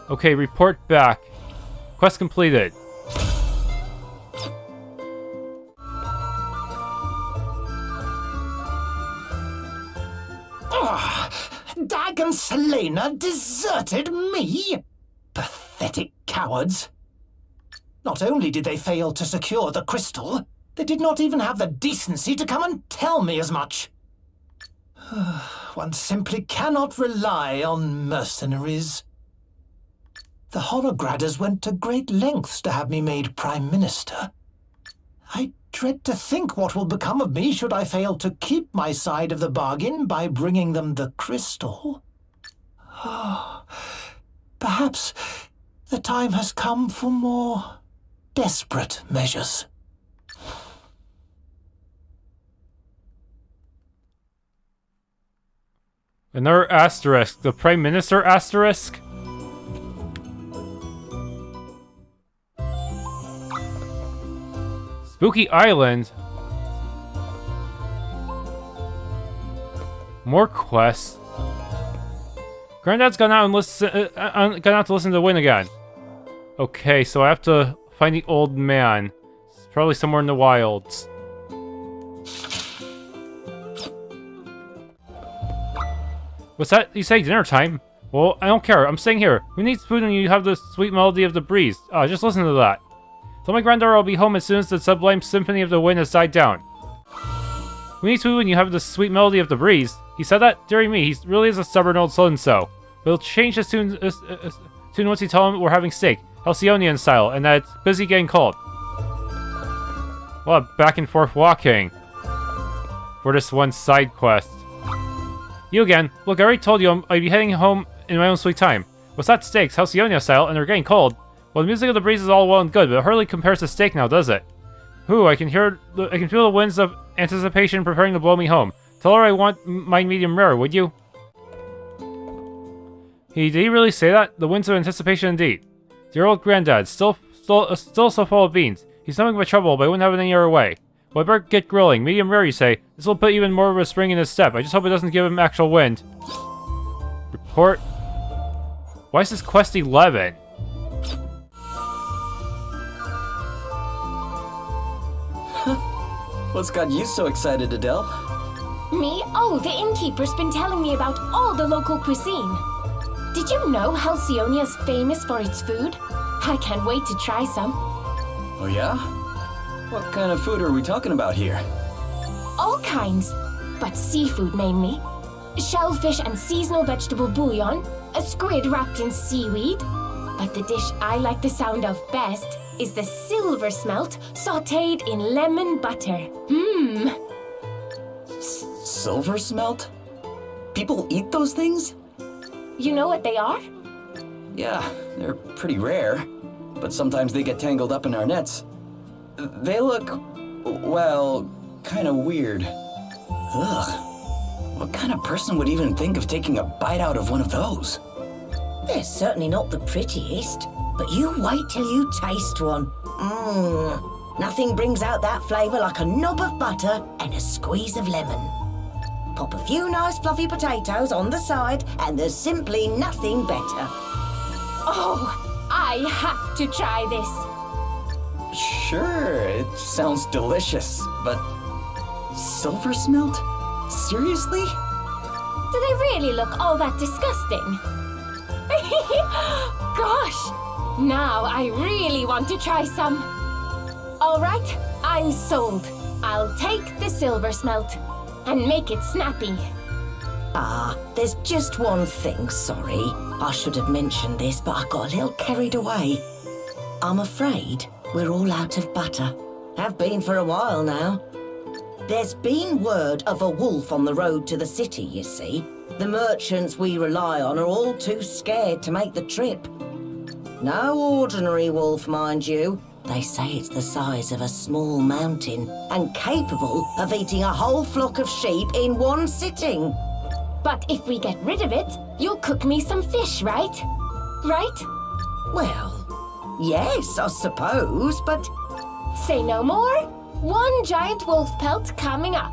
Okay, report back. Quest completed. Dag and Selene deserted me? Pathetic cowards. Not only did they fail to secure the crystal, they did not even have the decency to come and tell me as much. One simply cannot rely on mercenaries. The Holograders went to great lengths to have me made Prime Minister. I dread to think what will become of me should I fail to keep my side of the bargain by bringing them the crystal. Perhaps the time has come for more desperate measures. Another asterisk. The Prime Minister asterisk? Spooky Island. More quests. Granddad's gone out to listen to the wind again. Okay, so I have to find the old man. It's probably somewhere in the wilds. What's that? You say dinner time? Well, I don't care. I'm staying here. Who needs food when you have the sweet melody of the breeze? Just listen to that. Tell my granddaughter I'll be home as soon as the sublime symphony of the wind has died down. Who needs food when you have the sweet melody of the breeze? He said that? Dearie me, he really is a stubborn old so-and-so. But he'll change as soon once you tell him we're having steak. Halcyonian style, and that it's busy getting cold. A lot of back and forth walking. For this one side quest. You again. Look, I already told you I'd be heading home in my own sweet time. What's that steaks? Halcyonia style, and they're getting cold. Well, the music of the breeze is all well and good, but it hardly compares to steak now, does it? I can feel the winds of anticipation preparing to blow me home. Tell her I want mine medium rare, would you? Did he really say that? The winds of anticipation indeed. Dear old granddad, still so full of beans. He's nothing but trouble, but I wouldn't have it any other way. Well, I better get grilling. Medium rare, you say. This will put even more of a spring in his step. I just hope it doesn't give him actual wind. Report. Why is this quest 11? What's got you so excited, Adelle? Me? Oh, the innkeeper's been telling me about all the local cuisine. Did you know Halcyonia's famous for its food? I can't wait to try some. Oh yeah? What kind of food are we talking about here? All kinds, but seafood mainly. Shellfish and seasonal vegetable bouillon, a squid wrapped in seaweed. But the dish I like the sound of best is the silver smelt sautéed in lemon butter. Silver smelt? People eat those things? You know what they are? Yeah, they're pretty rare, but sometimes they get tangled up in our nets. They look, well, kind of weird. Ugh. What kind of person would even think of taking a bite out of one of those? They're certainly not the prettiest, but you wait till you taste one. Nothing brings out that flavour like a knob of butter and a squeeze of lemon. Pop a few nice fluffy potatoes on the side, and there's simply nothing better. Oh, I have to try this. Sure, it sounds delicious, but... silver smelt? Seriously? Do they really look all that disgusting? Gosh, now I really want to try some. All right, I'm sold. I'll take the silver smelt and make it snappy. There's just one thing, sorry. I should have mentioned this, but I got a little carried away. I'm afraid we're all out of butter. Have been for a while now. There's been word of a wolf on the road to the city, you see. The merchants we rely on are all too scared to make the trip. No ordinary wolf, mind you. They say it's the size of a small mountain and capable of eating a whole flock of sheep in one sitting. But if we get rid of it, you'll cook me some fish, right? Right? Well, yes, I suppose, but... Say no more. One giant wolf pelt coming up.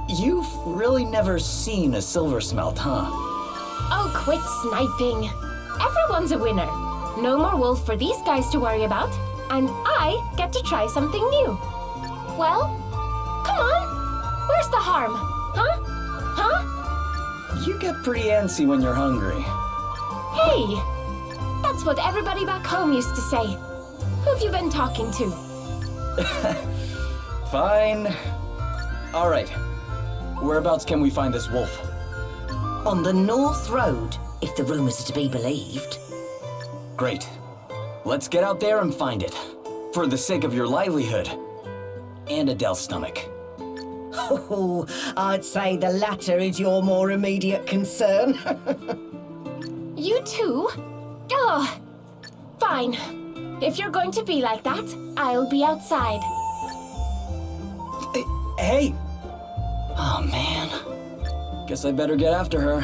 You've really never seen a silver smelt, huh? Oh, quit sniping. Everyone's a winner. No more wolf for these guys to worry about, and I get to try something new. Well, come on. Where's the harm? Huh? Huh? You get pretty antsy when you're hungry. Hey! That's what everybody back home used to say. Who've you been talking to? Fine. All right. Whereabouts can we find this wolf? On the North Road, if the rumors are to be believed. Great. Let's get out there and find it. For the sake of your livelihood. And Adelle's stomach. Oh, I'd say the latter is your more immediate concern. You too? Oh, fine. If you're going to be like that, I'll be outside. Hey! Oh, man. Guess I better get after her.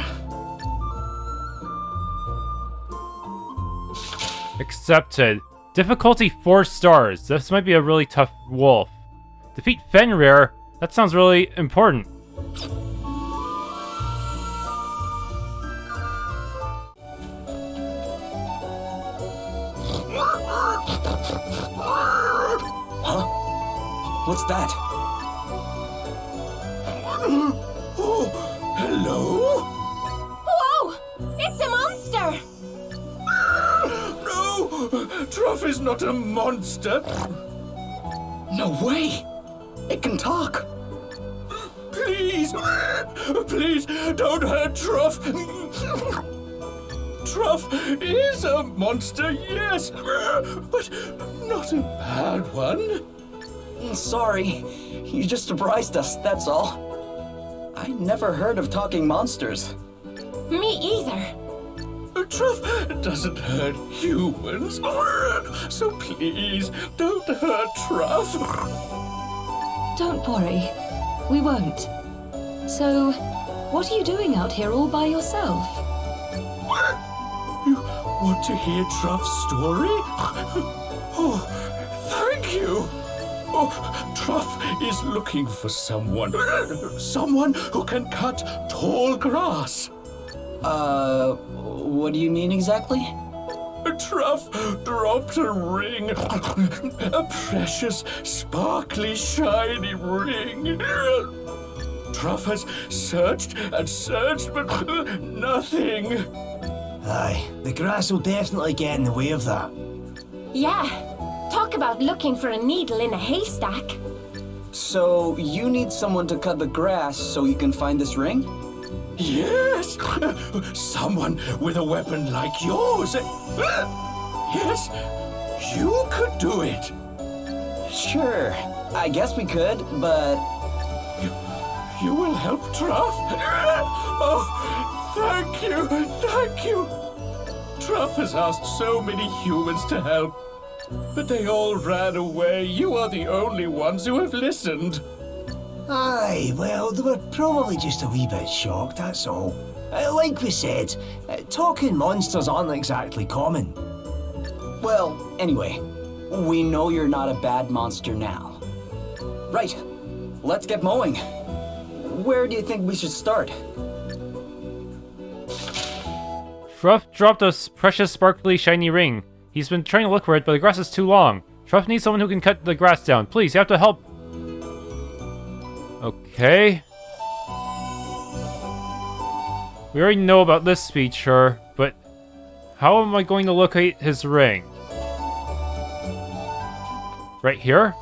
Accepted. Difficulty 4 stars. This might be a really tough wolf. Defeat Fenrir? That sounds really important. Huh? What's that? Oh, hello? Whoa! It's a monster! No! Truff is not a monster. No way! It can talk! Please! Please, don't hurt Truff! Truff is a monster, yes, but not a bad one. Sorry, you just surprised us, that's all. I never heard of talking monsters. Me either. Truff doesn't hurt humans, so please don't hurt Truff. Don't worry, we won't. So, what are you doing out here all by yourself? You want to hear Truff's story? Oh, thank you. Oh, Truff is looking for someone who can cut tall grass. What do you mean exactly? Truff dropped a ring. A precious, sparkly, shiny ring. Truff has searched and searched, but nothing. Aye, the grass will definitely get in the way of that. Yeah. Talk about looking for a needle in a haystack. So, you need someone to cut the grass so you can find this ring? Yes! Someone with a weapon like yours. Yes, you could do it. Sure, I guess we could, but... You will help Truff? Oh, thank you. Truff has asked so many humans to help, but they all ran away. You are the only ones who have listened. Aye, well, they were probably just a wee bit shocked, that's all. Like we said, talking monsters aren't exactly common. Well, anyway, we know you're not a bad monster now. Right, let's get mowing. Where do you think we should start? Truff dropped a precious, sparkly, shiny ring. He's been trying to look for it, but the grass is too long. Truff needs someone who can cut the grass down. Please, you have to help. Okay. We already know about this speech, sure, but how am I going to locate his ring? Right here?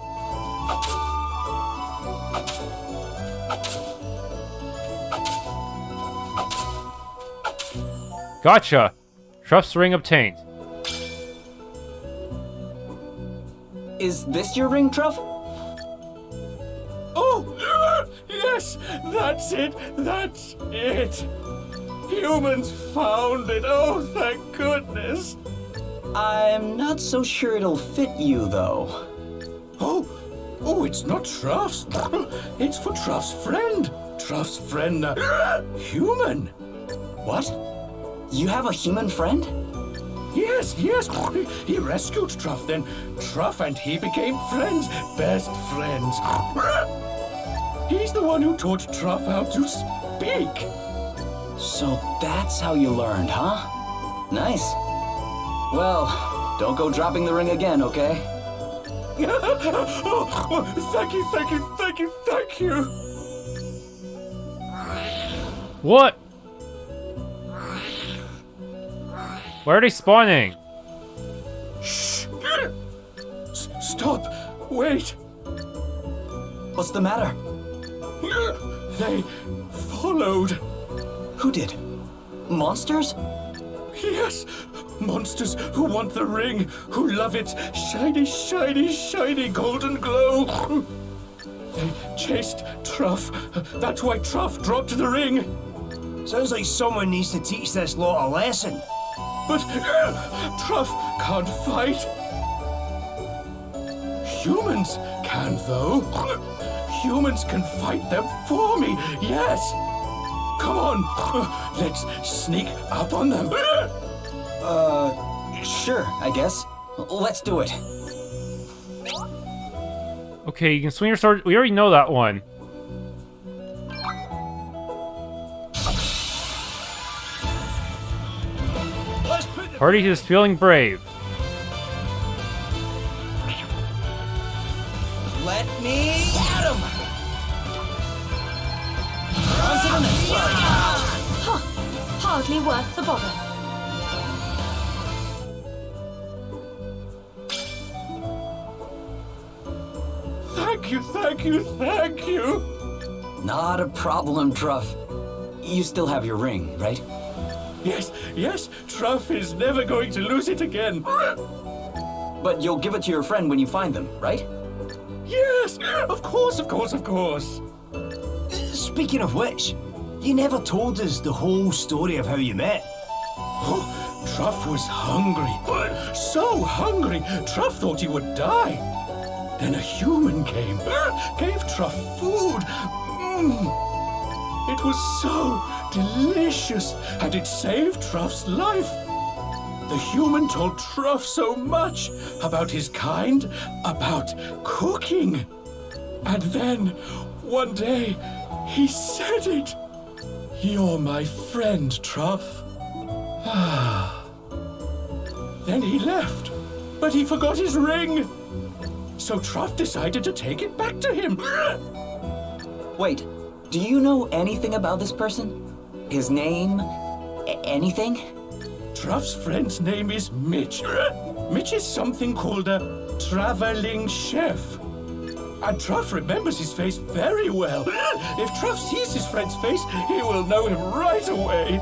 Gotcha! Truff's ring obtained. Is this your ring, Truff? Oh, yes, that's it, that's it. Humans found it, oh, thank goodness. I'm not so sure it'll fit you, though. Oh, it's not Truff's. It's for Truff's friend. Truff's friend, human. What? You have a human friend? Yes. He rescued Truff, then Truff and he became friends, best friends. He's the one who taught Truff how to speak. So that's how you learned, huh? Nice. Well, don't go dropping the ring again, okay? Thank you. What? Where are they spawning? Shh! Stop! Wait! What's the matter? They followed. Who did? Monsters? Yes! Monsters who want the ring, who love its shiny golden glow. They chased Truff. That's why Truff dropped the ring. Sounds like someone needs to teach this lot a lesson. But Truff can't fight. Humans can, though. Humans can fight them for me, yes. Come on, let's sneak up on them. Sure, I guess. Let's do it. Okay, you can swing your sword. We already know that one. Party is feeling brave. Let me at him! On to the next one. Hardly worth the bother. Thank you. Not a problem, Truff. You still have your ring, right? Yes, Truff is never going to lose it again. But you'll give it to your friend when you find them, right? Yes, of course. Speaking of which, you never told us the whole story of how you met. Truff was hungry. So hungry, Truff thought he would die. Then a human came, gave Truff food. It was so delicious, and it saved Truff's life. The human told Truff so much about his kind, about cooking. And then, one day, he said it. You're my friend, Truff. Then he left, but he forgot his ring. So Truff decided to take it back to him. Wait, do you know anything about this person? His name? Anything? Truff's friend's name is Mitch. Mitch is something called a traveling chef. And Truff remembers his face very well. If Truff sees his friend's face, he will know him right away.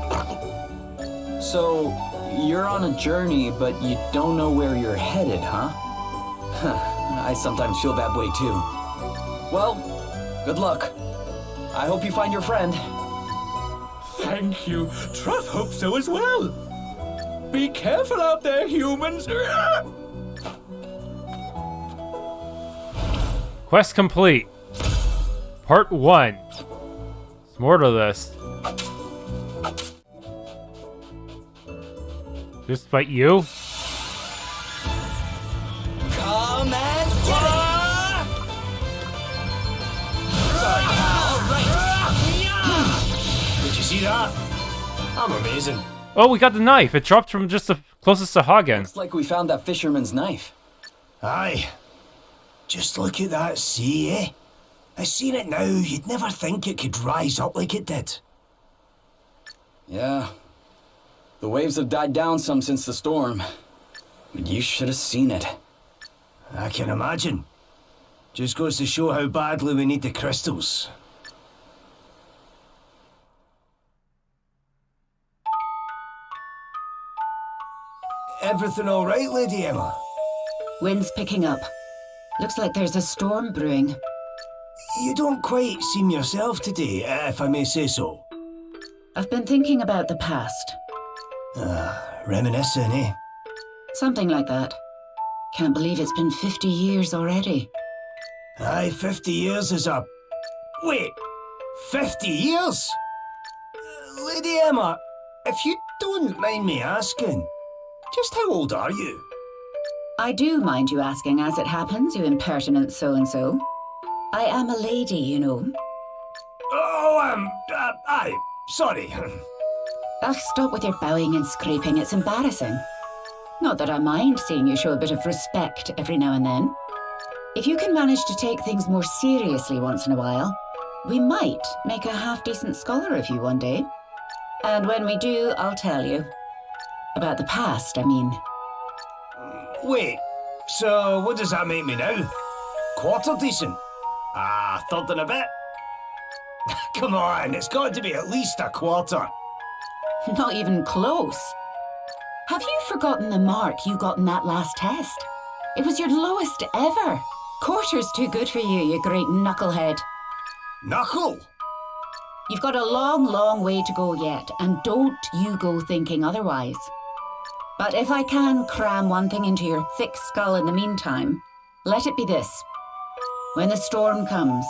So, you're on a journey, but you don't know where you're headed, huh? I sometimes feel that way too. Well, good luck. I hope you find your friend. Thank you. Truff hopes so as well. Be careful out there, humans. Quest complete. Part 1. There's more to this. Just fight you? Come and get it! Sorry, pal. Did you see that? I'm amazing. Oh, we got the knife. It dropped from just the closest to Hagen. Looks like we found that fisherman's knife. Aye. Just look at that sea, eh? I seen it now, you'd never think it could rise up like it did. Yeah. The waves have died down some since the storm. But you should have seen it. I can imagine. Just goes to show how badly we need the crystals. Everything all right, Lady Emma? Wind's picking up. Looks like there's a storm brewing. You don't quite seem yourself today, if I may say so. I've been thinking about the past. Reminiscing, eh? Something like that. Can't believe it's been 50 years already. Aye, 50 years is a... Wait! 50 years? Lady Emma, if you don't mind me asking, just how old are you? I do mind you asking as it happens, you impertinent so-and-so. I am a lady, you know. Oh, aye, sorry. Ugh, stop with your bowing and scraping, it's embarrassing. Not that I mind seeing you show a bit of respect every now and then. If you can manage to take things more seriously once in a while, we might make a half-decent scholar of you one day. And when we do, I'll tell you. About the past, I mean. Wait, so what does that make me now? Quarter decent? Third and a bit? Come on, it's got to be at least a quarter. Not even close. Have you forgotten the mark you got in that last test? It was your lowest ever. Quarter's too good for you, you great knucklehead. Knuckle? You've got a long, long way to go yet, and don't you go thinking otherwise. But if I can cram one thing into your thick skull in the meantime, let it be this. When the storm comes,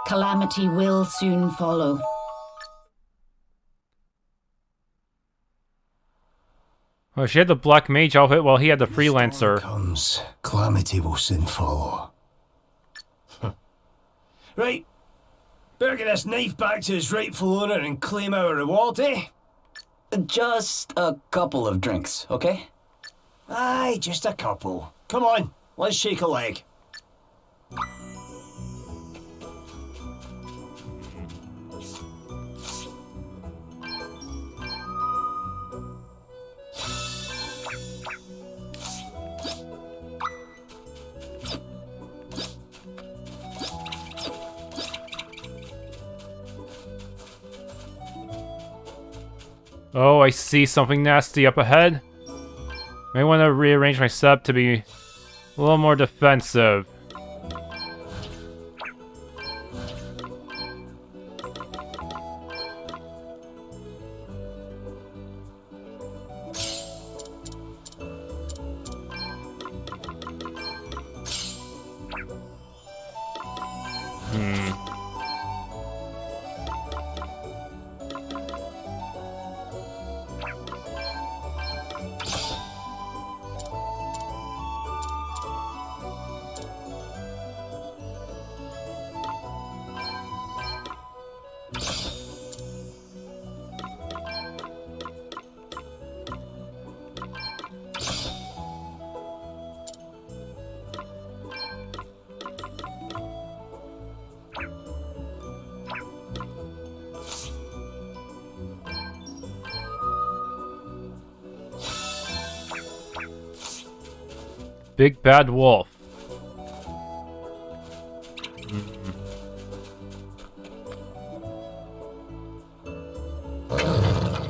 calamity will soon follow. Well, she had the black mage outfit while he had the freelancer. Comes, calamity will soon follow. Right. Better get this knife back to its rightful owner and claim our reward, eh? Just a couple of drinks, okay? Aye, just a couple. Come on, let's shake a leg. Oh, I see something nasty up ahead. May want to rearrange my setup to be a little more defensive. Big bad wolf.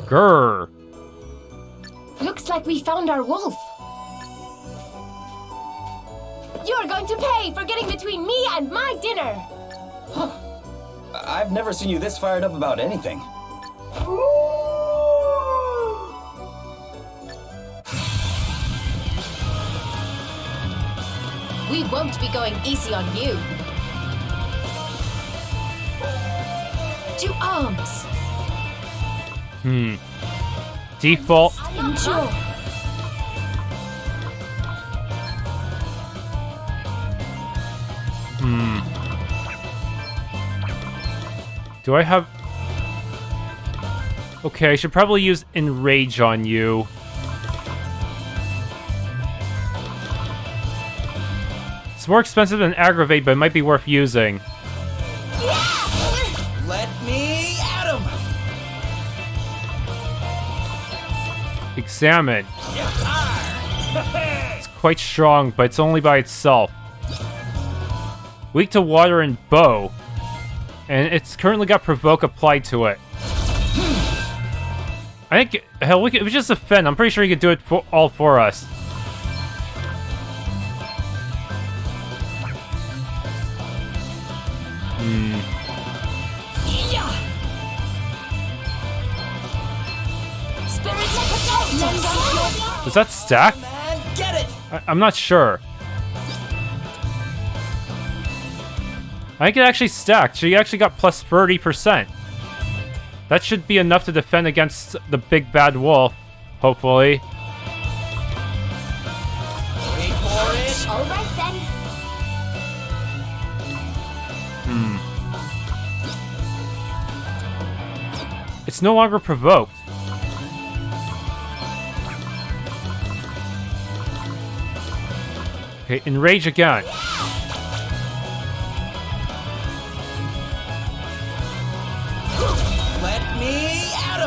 Grr. Looks like we found our wolf. You're going to pay for getting between me and my dinner. I've never seen you this fired up about anything. We won't be going easy on you. To arms. Default. Enjoy. Do I have... Okay, I should probably use Enrage on you. It's more expensive than Aggravate, but it might be worth using. Let me at him! Examine. It's quite strong, but it's only by itself. Weak to water and bow. And it's currently got Provoke applied to it. I think, hell, if we just defend, I'm pretty sure he could do it all for us. Does that stack? Man, get it! I'm not sure. I think it actually stacked. She actually got plus 30%. That should be enough to defend against the big bad wolf, hopefully. Wait for it! All right then. It's no longer provoked. Okay, enrage again. Let me at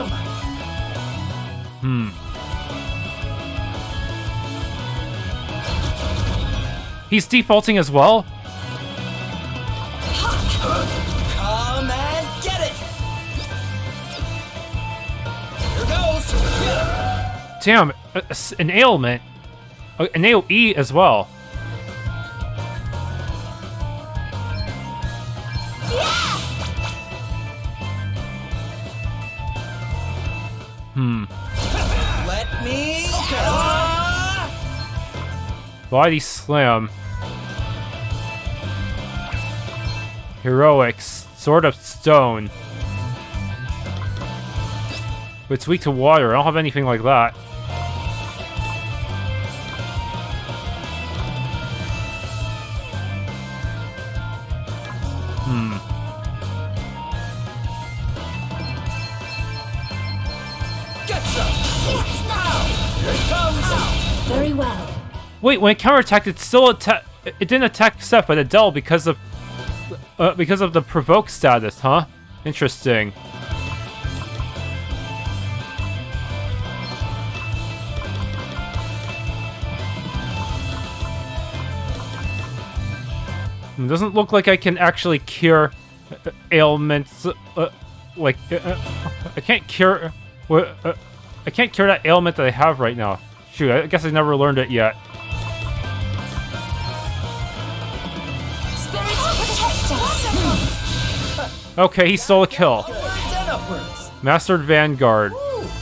him! He's defaulting as well? Come and get it! Here goes! Damn, an ailment. An AoE as well. Let me Body slam. Heroics. Sword of stone. But it's weak to water. I don't have anything like that. get some! Yes, now! Here it comes! Very well. Wait, when it counterattacked, it still it didn't attack Seth, but Adelle because of the provoke status, huh? Interesting. It doesn't look like I can actually cure ailments. I can't cure. I can't cure that ailment that I have right now. Shoot, I guess I never learned it yet. Okay, he stole a kill. Mastered Vanguard.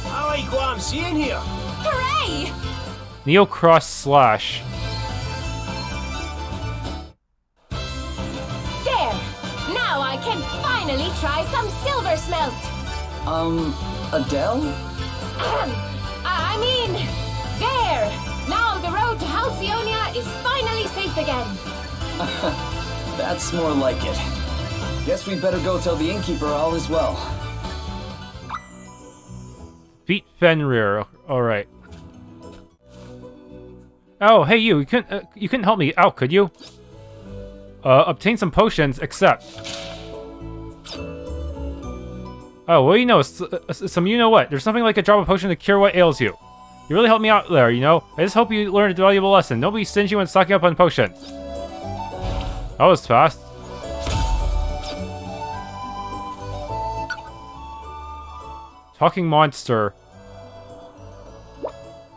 Alright, what I'm seeing here. Hooray! Neo Cross Slash. There! Now I can finally try some silver smelt! Adelle? I mean, there! Now the road to Halcyonia is finally safe again! That's more like it. Guess we better go tell the innkeeper all is well. Beat Fenrir. Alright. Oh, hey you couldn't help me out, could you? Obtain some potions, except... Oh, well, you know, some you know what. There's something like a drop of potion to cure what ails you. You really helped me out there, you know? I just hope you learned a valuable lesson. Don't be stingy when stocking up on potions. That was fast. Talking monster.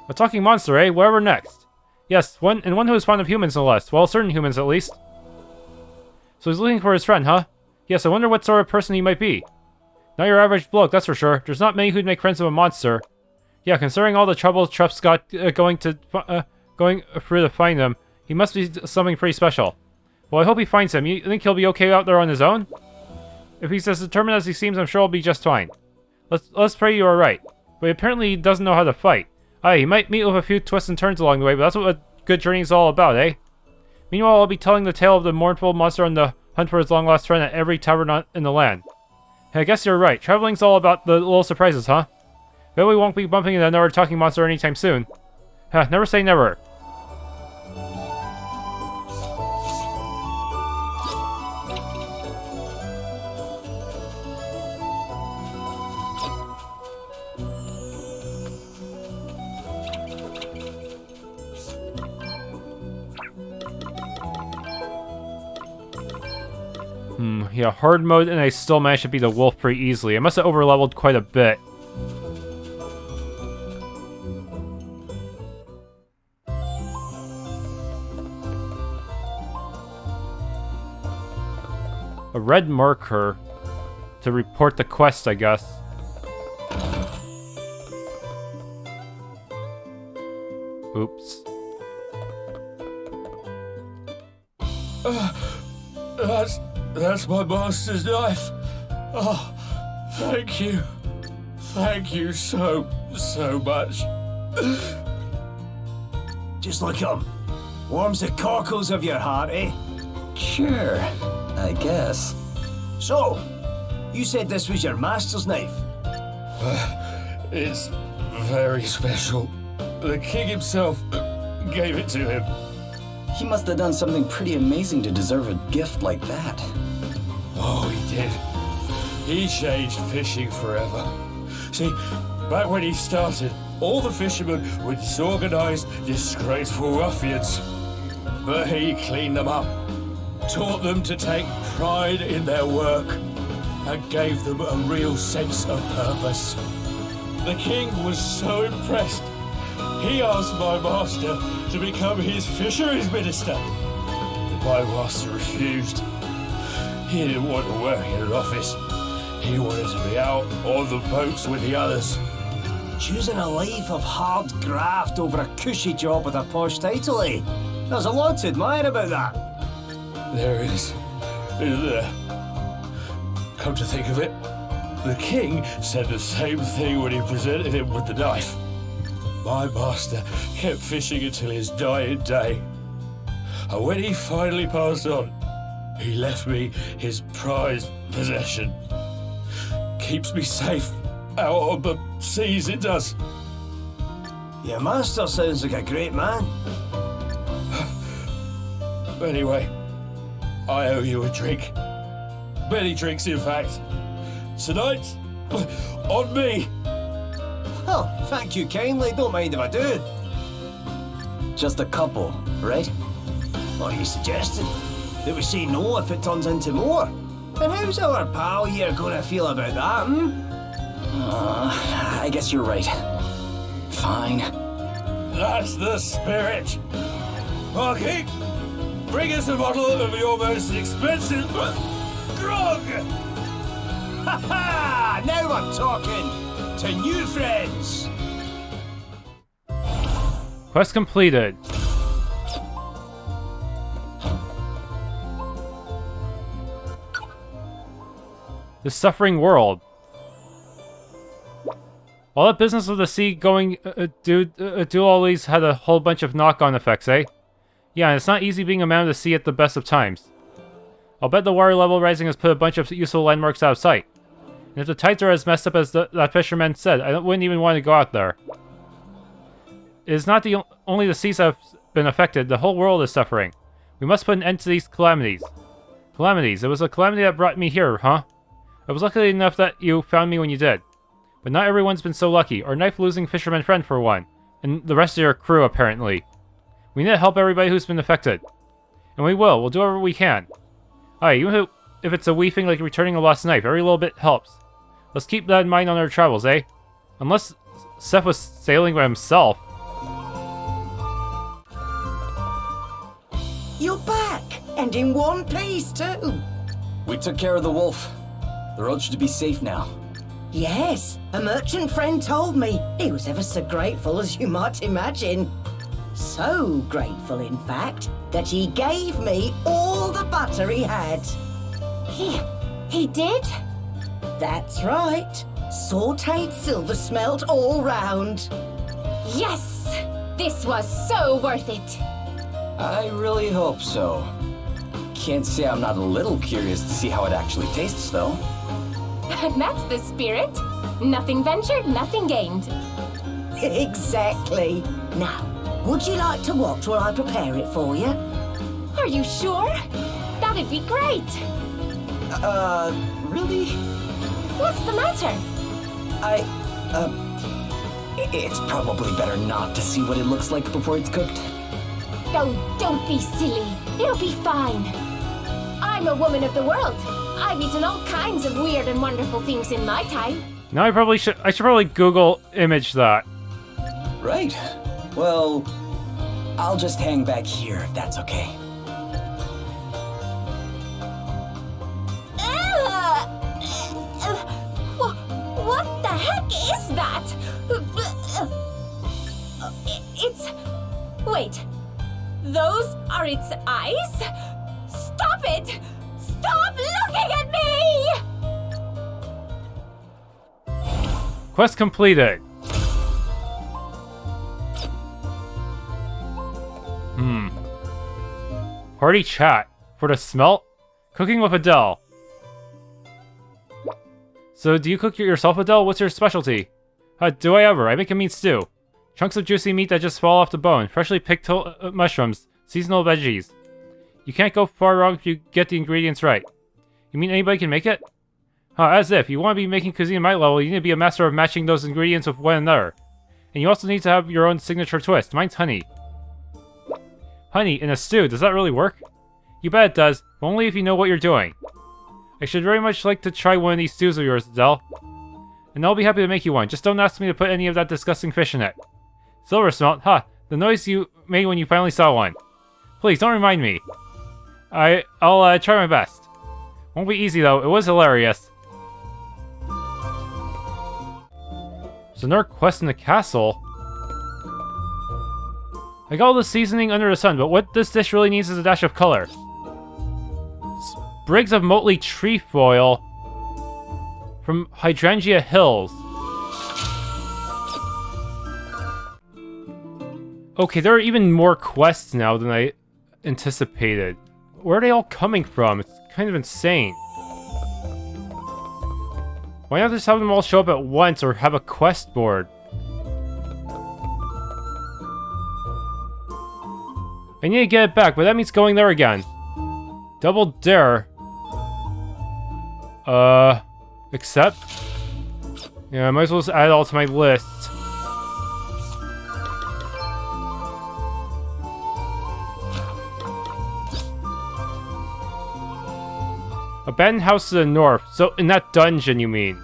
A talking monster, eh? Whatever next. Yes, one who is fond of humans, no less. Well, certain humans, at least. So he's looking for his friend, huh? Yes, I wonder what sort of person he might be. Not your average bloke, that's for sure. There's not many who'd make friends with a monster. Yeah, considering all the trouble Truff's got going through to find him, he must be something pretty special. Well, I hope he finds him. You think he'll be okay out there on his own? If he's as determined as he seems, I'm sure he'll be just fine. Let's pray you are right. But apparently he doesn't know how to fight. Aye, he might meet with a few twists and turns along the way, but that's what a good journey is all about, eh? Meanwhile, I'll be telling the tale of the mournful monster on the hunt for his long-lost friend at every tavern in the land. Hey, I guess you're right. Traveling's all about the little surprises, huh? Bet we won't be bumping into another talking monster anytime soon. Never say never. Yeah, hard mode, and I still managed to beat the wolf pretty easily. I must have overleveled quite a bit. A red marker to report the quest, I guess. Oops. That's my master's knife. Oh, thank you. Thank you so much. Just look at him. Warms the cockles of your heart, eh? Sure, I guess. So, you said this was your master's knife? It's very special. The king himself gave it to him. He must have done something pretty amazing to deserve a gift like that. Oh, he did. He changed fishing forever. See, back when he started, all the fishermen were disorganized, disgraceful ruffians. But he cleaned them up, taught them to take pride in their work, and gave them a real sense of purpose. The king was so impressed, he asked my master to become his fisheries minister. But my master refused. He didn't want to work in an office. He wanted to be out on the boats with the others. Choosing a life of hard graft over a cushy job with a posh title, eh? There's a lot to admire about that. There is, isn't there? Come to think of it, the king said the same thing when he presented him with the knife. My master kept fishing until his dying day. And when he finally passed on, he left me his prized possession. Keeps me safe out on the seas, it does. Your master sounds like a great man. Anyway, I owe you a drink. Many drinks, in fact. Tonight, on me. Oh, thank you kindly. Don't mind if I do. Just a couple, right? What are you suggesting? That we say no if it turns into more? And how's our pal here gonna feel about that, I guess you're right. Fine. That's the spirit. Marky, bring us a bottle of your most expensive grog. Ha ha! Now we're talking to new friends. Quest completed. The Suffering World. All that business with the sea going, dualies had a whole bunch of knock-on effects, eh? Yeah, and it's not easy being a man of the sea at the best of times. I'll bet the water level rising has put a bunch of useful landmarks out of sight. And if the tides are as messed up as that fisherman said, I wouldn't even want to go out there. It is not only the seas that have been affected, the whole world is suffering. We must put an end to these calamities. Calamities? It was a calamity that brought me here, huh? I was lucky enough that you found me when you did. But not everyone's been so lucky. Our knife-losing fisherman friend, for one. And the rest of your crew, apparently. We need to help everybody who's been affected. And we will. We'll do whatever we can. Alright, even if it's a wee thing like returning a lost knife, every little bit helps. Let's keep that in mind on our travels, eh? Unless Seth was sailing by himself. You're back, and in one piece too. We took care of the wolf. The road should be safe now. Yes, a merchant friend told me. He was ever so grateful, as you might imagine. So grateful, in fact, that he gave me all the butter he had. He did? That's right. Sautéed silver smelt all round. Yes! This was so worth it. I really hope so. Can't say I'm not a little curious to see how it actually tastes, though. That's the spirit. Nothing ventured, nothing gained. Exactly. Now, would you like to watch while I prepare it for you? Are you sure? That'd be great. Really? What's the matter? It's probably better not to see what it looks like before it's cooked. Oh, don't be silly. It'll be fine. I I'm a woman of the world. I've eaten all kinds of weird and wonderful things in my time. Now I should probably Google image that. Right. Well, I'll just hang back here if that's okay. What the heck is that? It's... Wait. Those are its eyes? Stop it! Stop looking at me! Quest completed. Party chat. For the smelt? Cooking with Adelle. So, do you cook yourself, Adelle? What's your specialty? Do I ever? I make a meat stew. Chunks of juicy meat that just fall off the bone, freshly picked mushrooms, seasonal veggies. You can't go far wrong if you get the ingredients right. You mean anybody can make it? As if. You want to be making cuisine at my level, you need to be a master of matching those ingredients with one another. And you also need to have your own signature twist. Mine's honey. Honey in a stew, does that really work? You bet it does, but only if you know what you're doing. I should very much like to try one of these stews of yours, Adelle. And I'll be happy to make you one, just don't ask me to put any of that disgusting fish in it. Silver smelt, the noise you made when you finally saw one. Please, don't remind me. I'll try my best. Won't be easy though, it was hilarious. There's another quest in the castle. I got all the seasoning under the sun, but what this dish really needs is a dash of color. Sprigs of motley trefoil from Hydrangea Hills. Okay, there are even more quests now than I anticipated. Where are they all coming from? It's kind of insane. Why not just have them all show up at once or have a quest board? I need to get it back, but that means going there again. Double dare. Accept? Yeah, I might as well just add it all to my list. Abandoned house to the north. So, in that dungeon, you mean?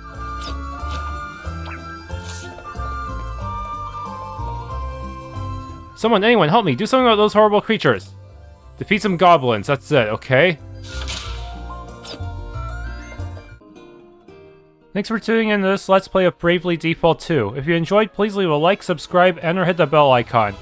Someone, anyone, help me. Do something about those horrible creatures. Defeat some goblins. That's it, okay? Thanks for tuning in to this Let's Play of Bravely Default 2. If you enjoyed, please leave a like, subscribe, and or hit the bell icon.